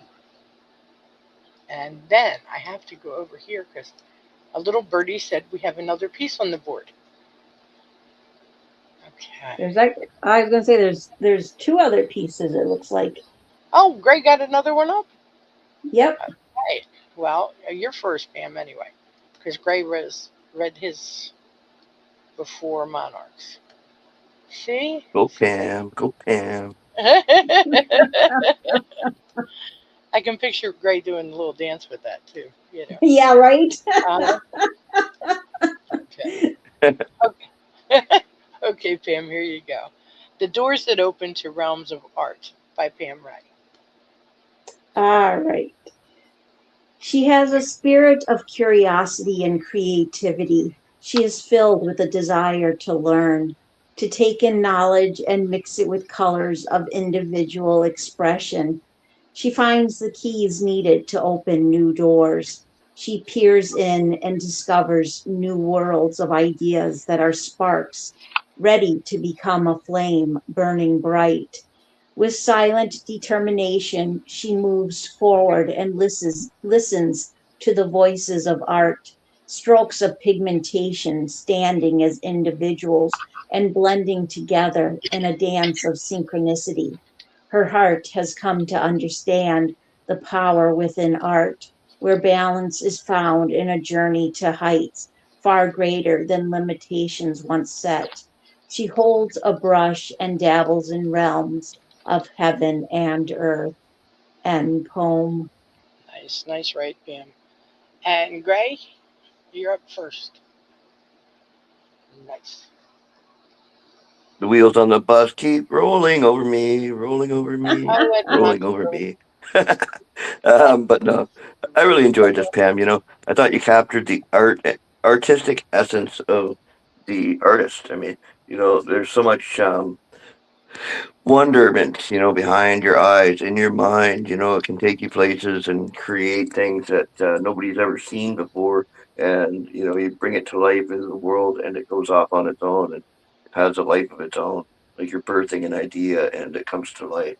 And then I have to go over here because a little birdie said we have another piece on the board. Okay. there's like I was gonna say there's two other pieces. It looks like. Oh, Greg got another one up. Yep. Right. Well, you're first, Pam, anyway, because Gray was. read his before Monarchs. See? Go Pam, go Pam. I can picture Gray doing a little dance with that too. You know. Yeah, right? Uh, okay. Okay. Okay, Pam. Here you go. The Doors That Open to Realms of Art by Pam Wright. All right. She has a spirit of curiosity and creativity. She is filled with a desire to learn, to take in knowledge and mix it with colors of individual expression. She finds the keys needed to open new doors. She peers in and discovers new worlds of ideas that are sparks, ready to become a flame burning bright. With silent determination, she moves forward and listens to the voices of art, strokes of pigmentation standing as individuals and blending together in a dance of synchronicity. Her heart has come to understand the power within art, where balance is found in a journey to heights far greater than limitations once set. She holds a brush and dabbles in realms of heaven and earth. End poem. Nice, nice, right, Pam. And Gray, you're up first. Nice. The wheels on the bus keep rolling over me, rolling over me, Oh, that's not rolling over true. me. But no, I really enjoyed this, Pam. I thought you captured the artistic essence of the artist. I mean, there's so much wonderment, behind your eyes, in your mind. It can take you places and create things that nobody's ever seen before. And, you bring it to life in the world and it goes off on its own and it has a life of its own. Like you're birthing an idea and it comes to life.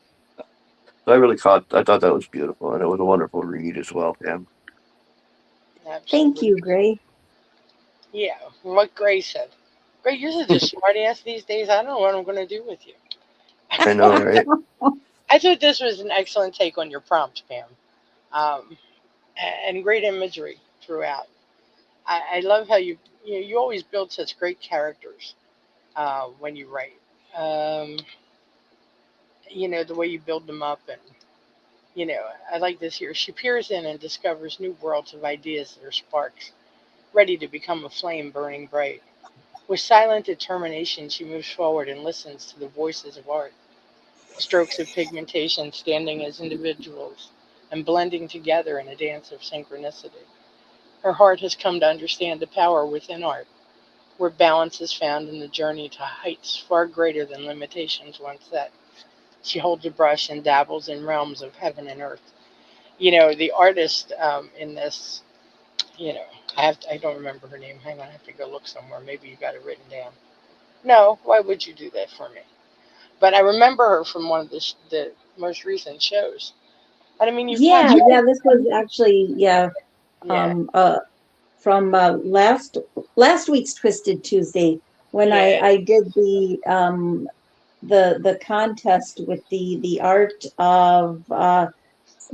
So I thought that was beautiful and it was a wonderful read as well, Pam. Thank you, Absolutely. Gray. Yeah, what Gray said. Gray, you're such a smart ass these days. I don't know what I'm going to do with you. I know, right? I thought this was an excellent take on your prompt, Pam, um, and great imagery throughout. I love how you always build such great characters when you write. Um, the way you build them up, and I like this here. She peers in and discovers new worlds of ideas that are sparks, ready to become a flame burning bright. With silent determination, she moves forward and listens to the voices of art, strokes of pigmentation standing as individuals and blending together in a dance of synchronicity. Her heart has come to understand the power within art, where balance is found in the journey to heights far greater than limitations once set. She holds a brush and dabbles in realms of heaven and earth. The artist in this, you know, I don't remember her name. Hang on, I have to go look somewhere. Maybe you got it written down. No, why would you do that for me? But I remember her from one of the most recent shows. And I mean, you've Yeah, captured. yeah, this was actually, yeah, Yeah, um, uh, from last week's Twisted Tuesday when I yeah. I did the contest with the art of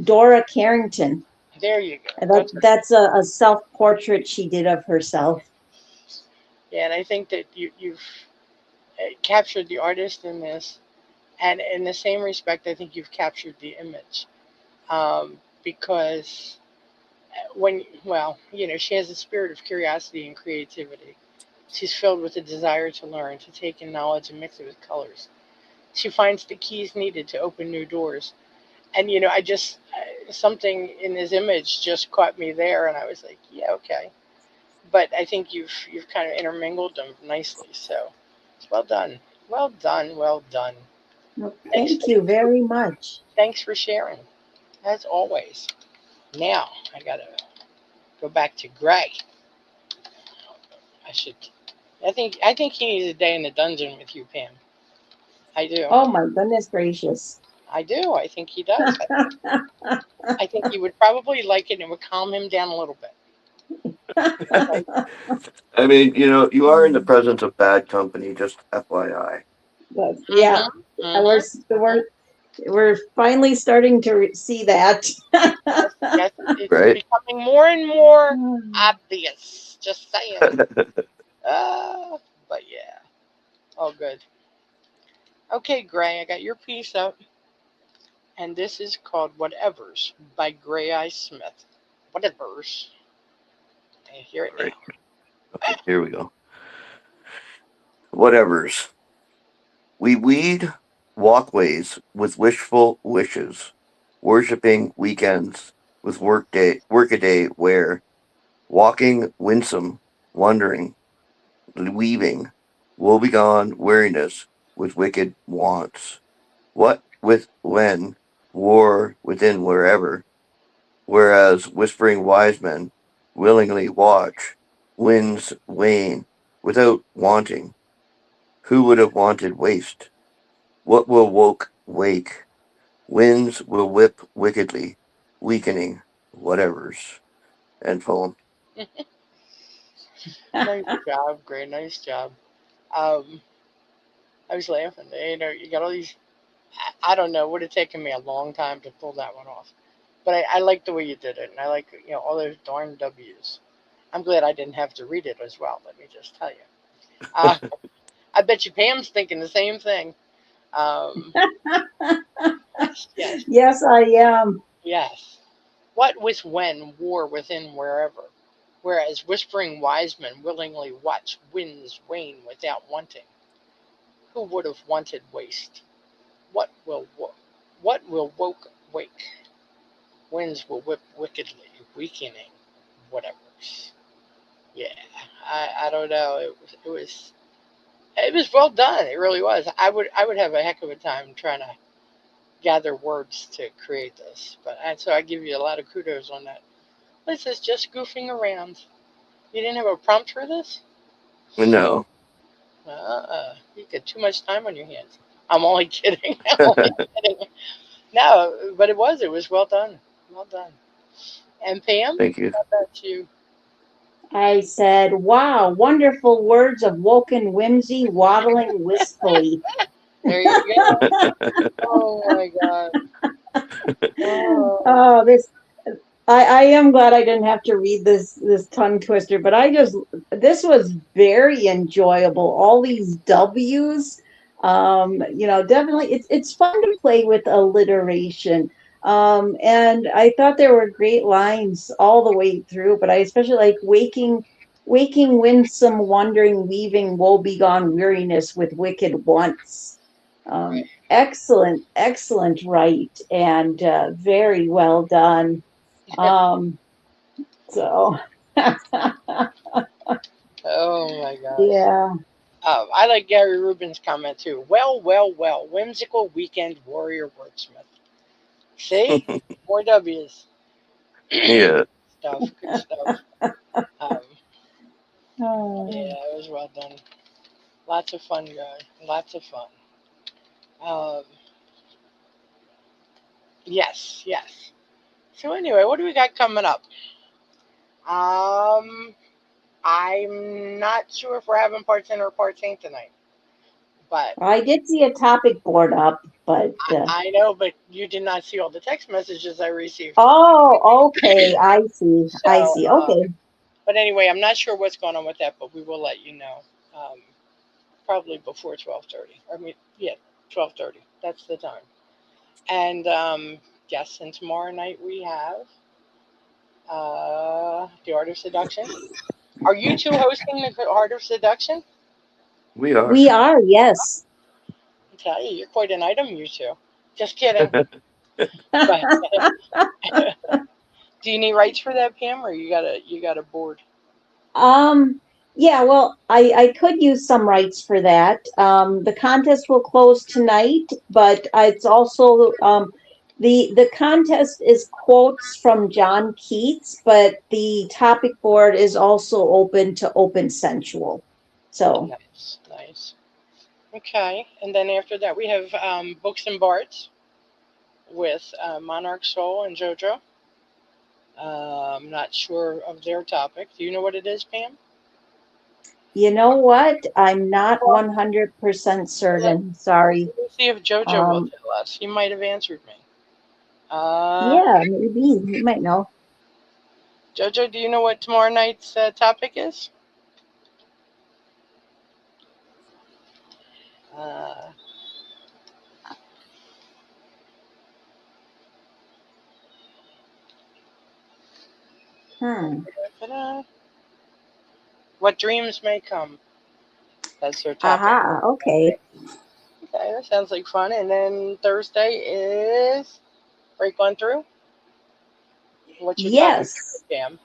Dora Carrington. There you go. And That's that's a self portrait she did of herself. yeah, and I think that you've captured the artist in this, and in the same respect, I think you've captured the image because she has a spirit of curiosity and creativity. She's filled with a desire to learn, to take in knowledge and mix it with colors. She finds the keys needed to open new doors. And I just something in his image just caught me there, and I was like, yeah, okay. But I think you've kind of intermingled them nicely. So well done, well done, well done. Well, Thanks, thank you very much. thanks for sharing, as always. Now I gotta go back to Greg. I should. I think he needs a day in the dungeon with you, Pam. I do. Oh my goodness gracious. I do. I think he does. I think he would probably like it and it would calm him down a little bit. Okay. I mean, you are in the presence of bad company, just FYI. But yeah, Mhm. we're Mhm. we're we're finally starting to see that. Yes. Yes. It's Right? becoming more and more obvious. Just saying. But yeah, all good. Okay, Gray, I got your piece up, and this is called Whatevers by Gray Eye Smith. Whatevers. I hear it All right. now. Okay, here we go. Whatevers. We weed walkways with wishful wishes, worshipping weekends with workaday wear, walking winsome, wondering, weaving, woebegone weariness with wicked wants. What with when, war within wherever, whereas whispering wise men willingly watch winds wane without wanting. Who would have wanted waste? What will woke wake? Winds will whip wickedly, weakening whatevers. End poem. Nice job, Gray. Nice job. Um, I was laughing. You got all these. I don't know. It would have taken me a long time to pull that one off. But I like the way you did it, and I like all those darn W's. I'm glad I didn't have to read it as well. Let me just tell you. Uh, I bet you Pam's thinking the same thing. Um, yes, yes, Yes, I am. yes. What with when, war within wherever. Whereas whispering wise men willingly watch winds wane without wanting. Who would have wanted waste? What will what will woke wake? Winds will whip wickedly, weakening whatever's. Yeah, I don't know. It was well done. It really was. I would have a heck of a time trying to gather words to create this, so I give you a lot of kudos on that. This is just goofing around. You didn't have a prompt for this? No. You get too much time on your hands. I'm only kidding. I'm only kidding. No, but it was well done. Well done. And Pam, Thank you. how about you? I said, wow, wonderful words of woken whimsy waddling wistfully. There you go. Oh my God. Oh, Oh, I am glad I didn't have to read this tongue twister, but this was very enjoyable. All these W's, definitely it's fun to play with alliteration. And I thought there were great lines all the way through, but I especially like waking winsome wondering, weaving woebegone weariness with wicked wants. Excellent right, and very well done. Um, so oh my gosh. yeah, I like Gary Rubin's comment too. Well, well, well. Whimsical weekend warrior wordsmith. See? More W's. Yeah. Stuff. Good stuff. Um, oh, yeah, it was well done. Lots of fun, guys. Lots of fun. Um, yes, yes. So anyway, what do we got coming up? Um, I'm not sure if we're having parts in or parts ain't tonight, but I did see a topic board up, but I know, but you did not see all the text messages I received. oh, okay, I So, see. Okay, but anyway, I'm not sure what's going on with that, but we will let you know. Probably before 12:30. I mean, yeah, 12:30. That's the time. And yes, and tomorrow night we have the Art of Seduction. Are you two hosting the Art of Seduction? We are. we are, yes. I tell you, you're quite an item, you two. Just kidding. But do you need rights for that, Pam, or you got a board? Um, yeah, well, I could use some rights for that. The contest will close tonight, but it's also the contest is quotes from John Keats, but the topic board is also open to Open Sensual. So Nice, nice. Okay, and then after that we have Books and Bards with Monarch Soul and JoJo. I'm not sure of their topic. Do you know what it is, Pam? you know what? I'm not 100% Let, certain. Sorry. let me see if JoJo will Um, tell us. He might have answered me. Uh, yeah, maybe you might know. Jojo, do you know what tomorrow night's topic is? Uh, Hmm. ta-da. What dreams may come. That's their topic. Aha. Okay. Okay, that sounds like fun. And then Thursday is break on through. What's your topic, Yes. Pam?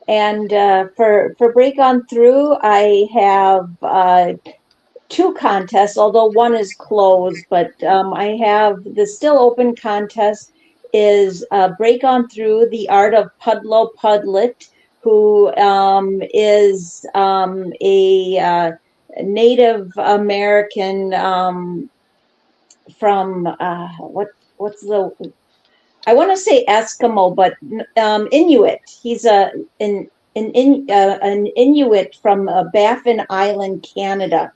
And for Break On Through, I have two contests, although one is closed, but I have the still open contest is Break On Through the Art of Pudlo Pudlet, who is a Native American from what's the I want to say Eskimo, but Inuit. He's an Inuit from Baffin Island, Canada,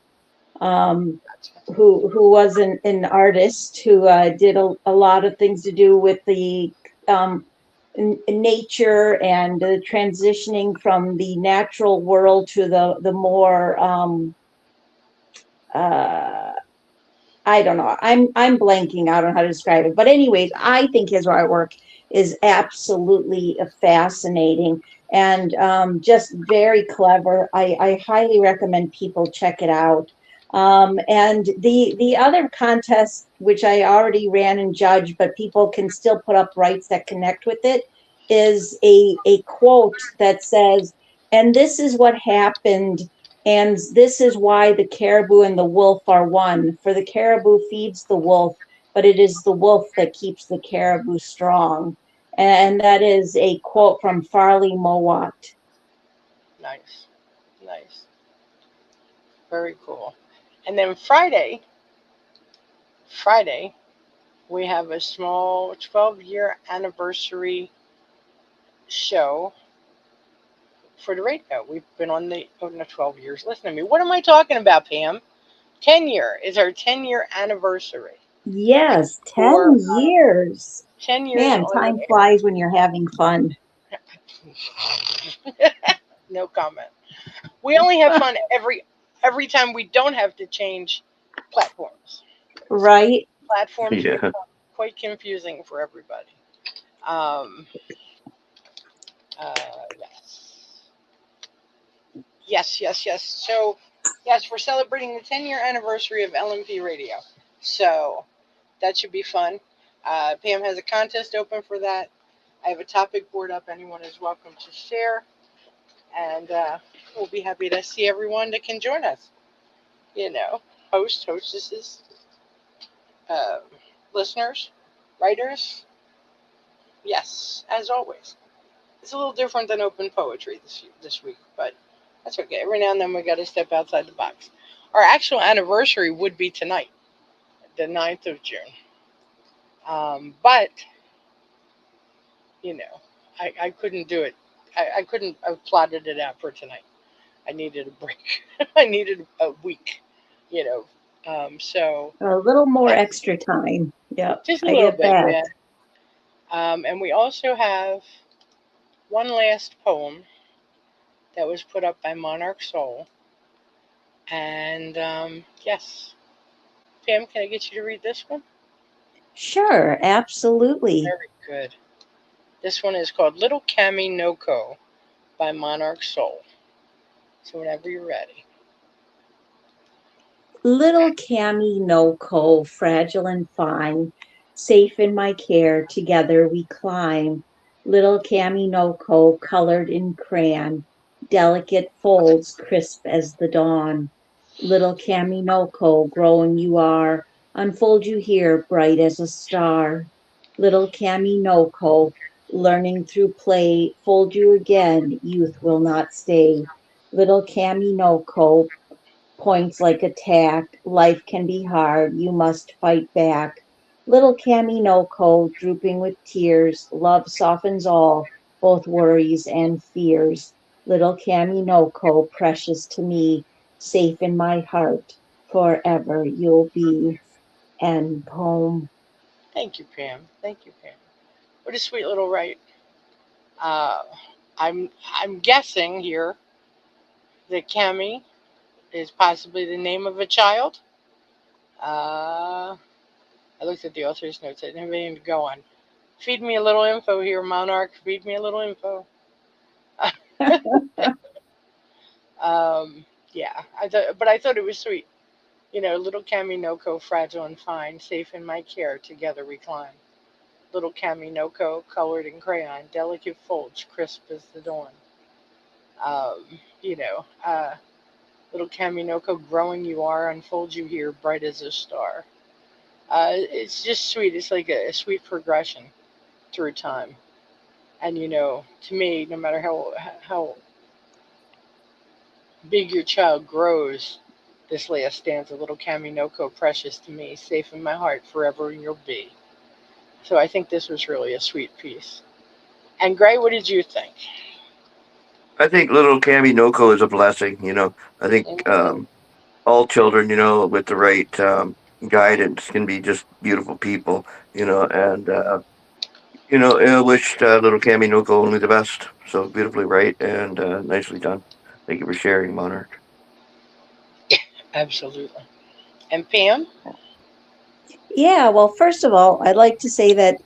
um, who was an artist who did a lot of things to do with the um, nature and transitioning from the natural world to the more uh, I don't know. I'm blanking out on how to describe it. But anyways, I think his artwork is absolutely fascinating and just very clever. I highly recommend people check it out. And the other contest, which I already ran and judged, but people can still put up rights that connect with it, is a quote that says, "And this is what happened, and this is why the caribou and the wolf are one. For the caribou feeds the wolf, but it is the wolf that keeps the caribou strong." And that is a quote from Farley Mowat. Nice, nice, very cool. And then Friday, we have a small 12-year anniversary show for the radio. We've been on the 12 years. Listen to me. What am I talking about, Pam? 10-year is our 10-year anniversary. Yes, For 10 years. 10 years Man, on the time flies when you're having fun. air. No comment. We only have fun every time we don't have to change platforms. Right? Platforms Yeah. become quite confusing for everybody. Um, yes. Yes, yes, yes. So, yes, we're celebrating the 10-year anniversary of LMP Radio. So, that should be fun. Pam has a contest open for that. I have a topic board up. Anyone is welcome to share. And we'll be happy to see everyone that can join us. You know, hostesses, uh, listeners, writers. Yes, as always. It's a little different than open poetry this week, but that's okay. Every now and then we got to step outside the box. Our actual anniversary would be tonight, the 9th of June. But, I couldn't do it. I couldn't have plotted it out for tonight. I needed a break. I needed a week, you know. So, A little more yes, extra time. Yep, just a I little get bit, that. yeah. And we also have one last poem that was put up by Monarch Soul. And yes, Pam, can I get you to read this one? Sure, absolutely. Very good. This one is called Little Kami no Ko by Monarch Soul. So whenever you're ready. Little Cammy no co, fragile and fine, safe in my care, together we climb. Little Cammy no co, colored in crayon, delicate folds crisp as the dawn. Little Cammy no co, growing you are, unfold you here, bright as a star. Little Cammy no co, learning through play, fold you again, youth will not stay. Little Cammy no co, points like attack. Life can be hard, you must fight back. Little Cami no co, drooping with tears, love softens all, both worries and fears. Little Cami no co, precious to me, safe in my heart, forever you'll be. End poem. Thank you, Pam. Thank you, Pam. What a sweet little write. Uh, I'm guessing here that Cami is possibly the name of a child. Uh, I looked at the author's notes. I didn't have anything to go on. Feed me a little info here, Monarch. Feed me a little info. um, yeah, but I thought it was sweet. Little Cami Noko, fragile and fine, safe in my care, together recline. Little Cami Noko, colored in crayon, delicate folds, crisp as the dawn. Um, you know, uh, Little Cami Noko, growing you are, unfolds you here, bright as a star. It's just sweet. It's like a sweet progression through time. And to me, no matter how big your child grows, this last stanza, little Kaminoko, precious to me, safe in my heart, forever you'll be. So I think this was really a sweet piece. And Gray, what did you think? I think little Cami Noko is a blessing. I think Mhm. all children, with the right guidance, can be just beautiful people. And I wish little Cami Noko only the best. So beautifully right and nicely done. Thank you for sharing, Monarch. Absolutely. And Pam? Yeah, well, first of all, I'd like to say that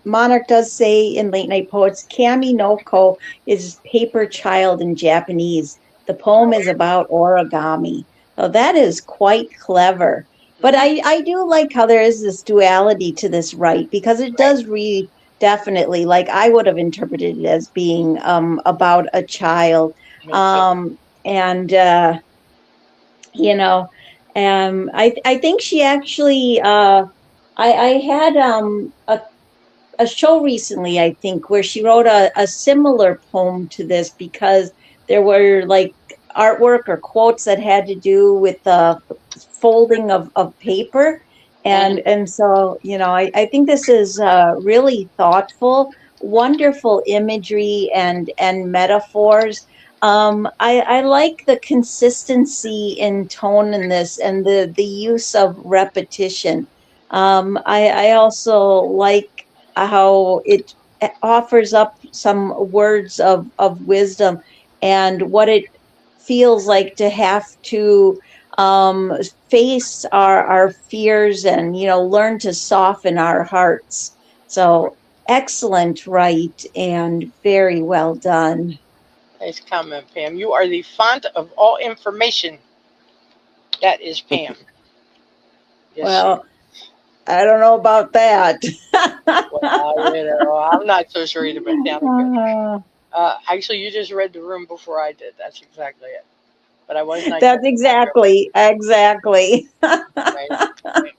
Monarch does say in Late Night Poets, Kami no Ko is paper child in Japanese. The poem is about origami. So that is quite clever. But Mm-hmm. I do like how there is this duality to this right because it Right. does read definitely like I would have interpreted it as being about a child. Me too. And you know, I think she actually I had a show recently, I think, where she wrote a similar poem to this because there were like artwork or quotes that had to do with the folding of paper. Mm-hmm. And so, I think this is really thoughtful, wonderful imagery and metaphors. I like the consistency in tone in this and the use of repetition. I also like how it offers up some words of wisdom and what it feels like to have to face our fears and learn to soften our hearts. So excellent, right, and very well done. Nice comment, Pam. You are the font of all information. That is Pam. Yes, she. Well, I don't know about that. Well, I'm not so sure either, but it sounded good. Actually, you just read the room before I did. That's exactly it. But I was not That's catching my drift. exactly. Right. Right.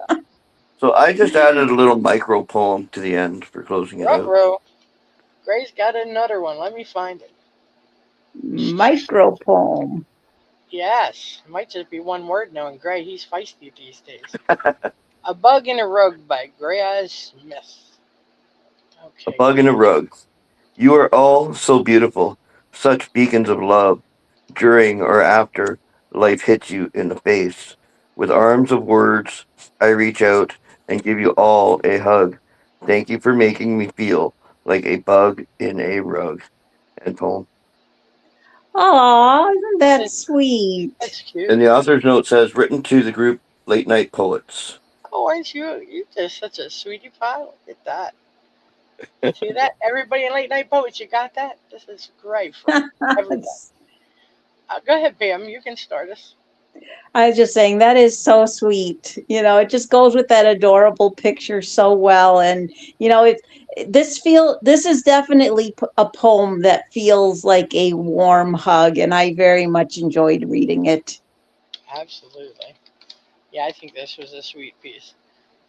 So I just added a little micro poem to the end for closing it out. Ruh-roh. Gray's got another one. Let me find it. Micro poem. Yes. It might just be one word now, and Gray, he's feisty these days. A Bug in a Rug by Gray Eyes Smith. A Okay, bug in a rug. You are all so beautiful, such beacons of love, during or after life hits you in the face. With arms of words, I reach out and give you all a hug. Thank you for making me feel like a bug in a rug. End poem. Aw, isn't that good. sweet? That's cute. And the author's note says, written to the group Late Night Poets. Oh, aren't you just such a sweetie pie? Look at that. See that? Everybody in Late Night Poets, you got that? This is great for everybody. Go ahead, Pam. You can start us. I was just saying that is so sweet. It just goes with that adorable picture so well. And this is definitely a poem that feels like a warm hug, and I very much enjoyed reading it. Absolutely. Yeah, I think this was a sweet piece.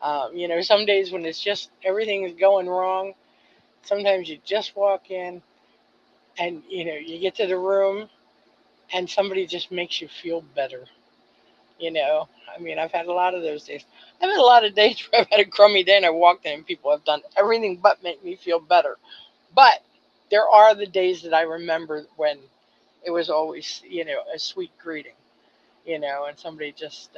Some days when it's just everything is going wrong, sometimes you just walk in and you get to the room and somebody just makes you feel better. I've had a lot of those days. I've had a lot of days where I've had a crummy day and I walked in and people have done everything but make me feel better. But there are the days that I remember when it was always, a sweet greeting, and somebody just,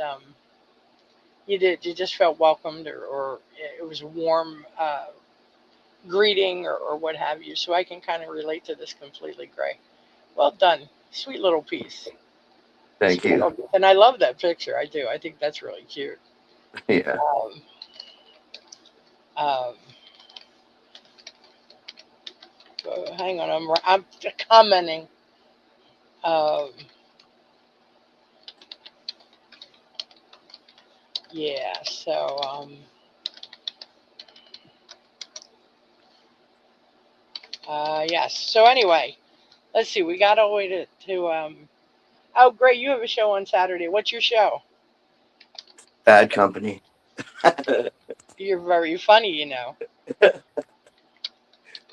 you just felt welcomed or it was warm, greeting or what have you. So I can kind of relate to this completely, Gray. Well done. Sweet little piece. Thank Sweet you. little piece. And I love that picture. I do. I think that's really cute. Yeah. Um, um, hang on. I'm commenting. Um, yeah. So, yes. So anyway, let's see. We got all the way to oh, great. You have a show on Saturday. What's your show? Bad company. You're very funny, you know.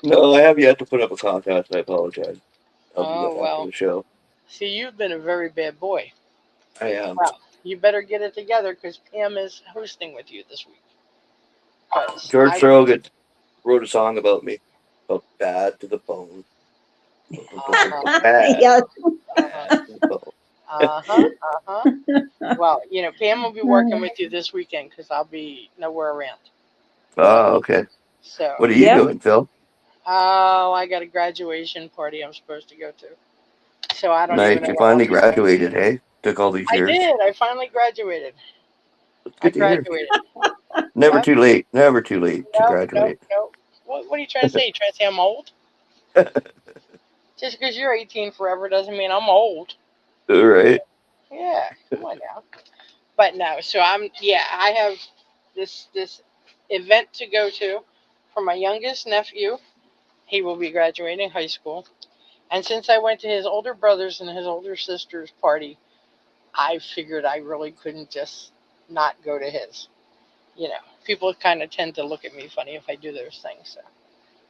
No, I have yet to put up a contest. I apologize. I'll do Oh, that after well. the show. See, you've been a very bad boy. I am. Well, you better get it together because Pam is hosting with you this week. 'Cause George I, Thorogood wrote a song about me. About bad to the bone. uh-huh, Bad Yeah. uh-huh, to the bone. uh-huh, uh-huh. Well, Pam will be working with you this weekend because I'll be nowhere around. Oh, okay. So, What are you Yep. doing, Phil? oh, I got a graduation party I'm supposed to go to. So I don't Nice. even know You what I'll finally be doing. graduated, hey? Took all these I years. did. I finally graduated. It's I good to hear. graduated. Never Yep. too late. Never too late to Nope, nope, graduate. nope. What are you trying to say? You trying to say I'm old? Just because you're 18 forever doesn't mean I'm old. All right. Yeah, come on now. But no, so I have this event to go to for my youngest nephew. He will be graduating high school. And since I went to his older brother's and his older sister's party, I figured I really couldn't just not go to his. People kind of tend to look at me funny if I do those things. So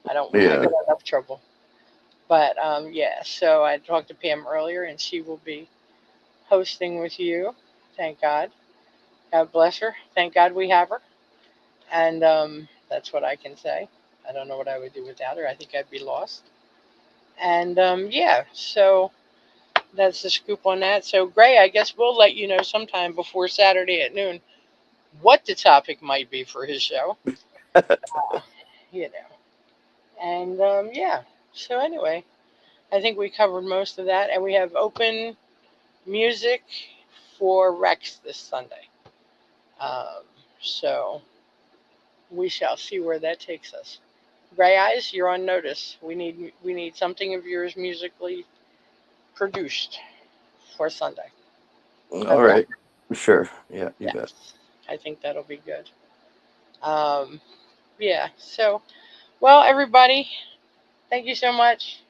I Yeah. get enough trouble. But yeah, so I talked to Pam earlier, and she will be hosting with you. Thank God. God bless her. Thank God we have her. And that's what I can say. I don't know what I would do without her. I think I'd be lost. And yeah, so that's the scoop on that. So, Gray, I guess we'll let you know sometime before Saturday at noon what the topic might be for his show. You know. And yeah, so anyway, I think we covered most of that. And we have open music for Rex this Sunday. Um, so we shall see where that takes us. Gray Eyes, you're on notice. We need something of yours musically produced for Sunday. All Okay. right. Sure. Yeah, you bet. Yes, I think that'll be good. Um, yeah. So, well, everybody, thank you so much.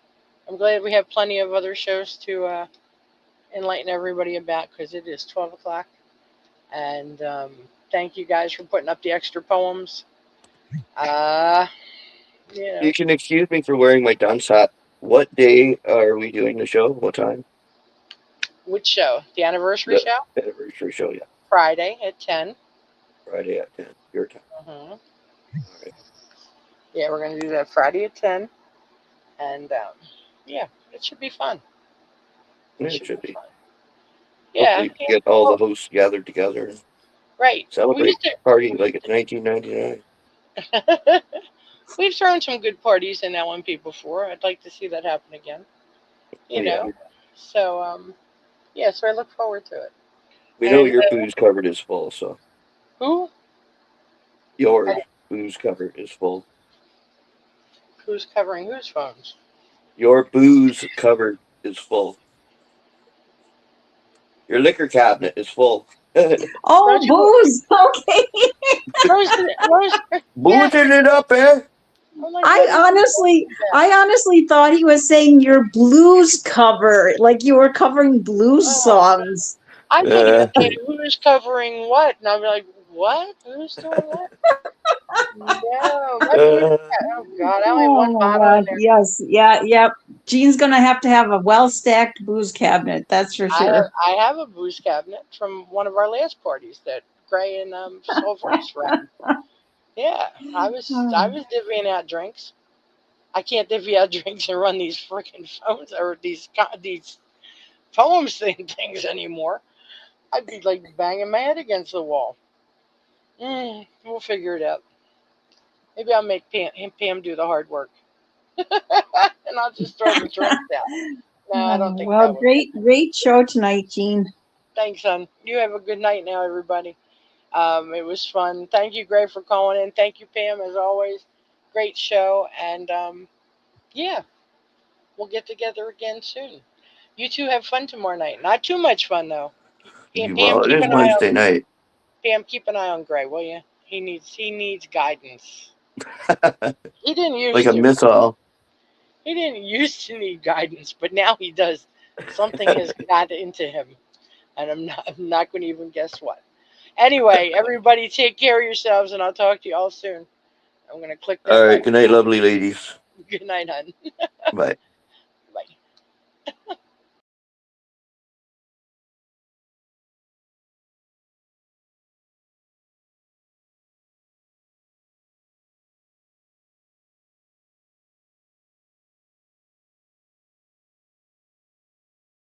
I'm glad we have plenty of other shows to enlighten everybody about because it is 12 o'clock. And thank you guys for putting up the extra poems. Uh, you You know, can excuse me for wearing my dunce hat. What day are we doing the show? What time? which show? The anniversary The show? anniversary show, yeah. Friday at 10. Friday at 10. Your time. Hmm. All right. Yeah, we're going to do that Friday at 10. And yeah, it should be fun. Yeah, It it should should be be. fun. Yeah, Hopefully, we yeah. get all the Well, hosts gathered together and right. We celebrate used to. party like it's 1999. We've thrown some good parties in LMP before. I'd like to see that happen again. You Yeah. know. So yeah. So I look forward to it. We know And your booze cupboard is full, so who? your I, booze cupboard is full. who's covering whose phones? Your booze cupboard is full. Your liquor cabinet is full. Oh, Don't you? booze. Okay. Rose, Rose. Yeah. Boozing it up, eh? Oh my I God. What are you honestly, talking about? I honestly thought he was saying your blues cover, like you were covering blues Oh, songs. I thought he was Uh, saying who's covering what, and I'm like, what? Who's doing what? No, maybe you. uh, Oh God, I only have one Oh my bottle in God. there. Yes. Yeah. Yep. Jean's gonna have a well-stacked booze cabinet. That's for sure. I have a booze cabinet from one of our last parties that Gray and Soul Voice ran. Yeah, I was divvying out drinks. I can't divvy out drinks and run these freaking phones or these poems things anymore. I'd be like banging my head against the wall. We'll figure it out. Maybe I'll make Pam do the hard work, and I'll just throw the drinks out. No, I don't think Well, that would. great show tonight, Jean. Thanks, son. You have a good night now, everybody. It was fun. Thank you, Gray, for calling in. Thank you, Pam, as always. Great show, and yeah, we'll get together again soon. You two have fun tomorrow night. Not too much fun though. Pam, Well, it keep is an eye Wednesday on night. Pam. Keep an eye on Gray, will you? He needs guidance. He didn't Like used a to. missile. He didn't used to need guidance, but now he does. Something has got into him, and I'm not going to even guess what. Anyway, everybody take care of yourselves, and I'll talk to you all soon. I'm going to click that All right. button. Good night, lovely ladies. Good night, hon. Bye.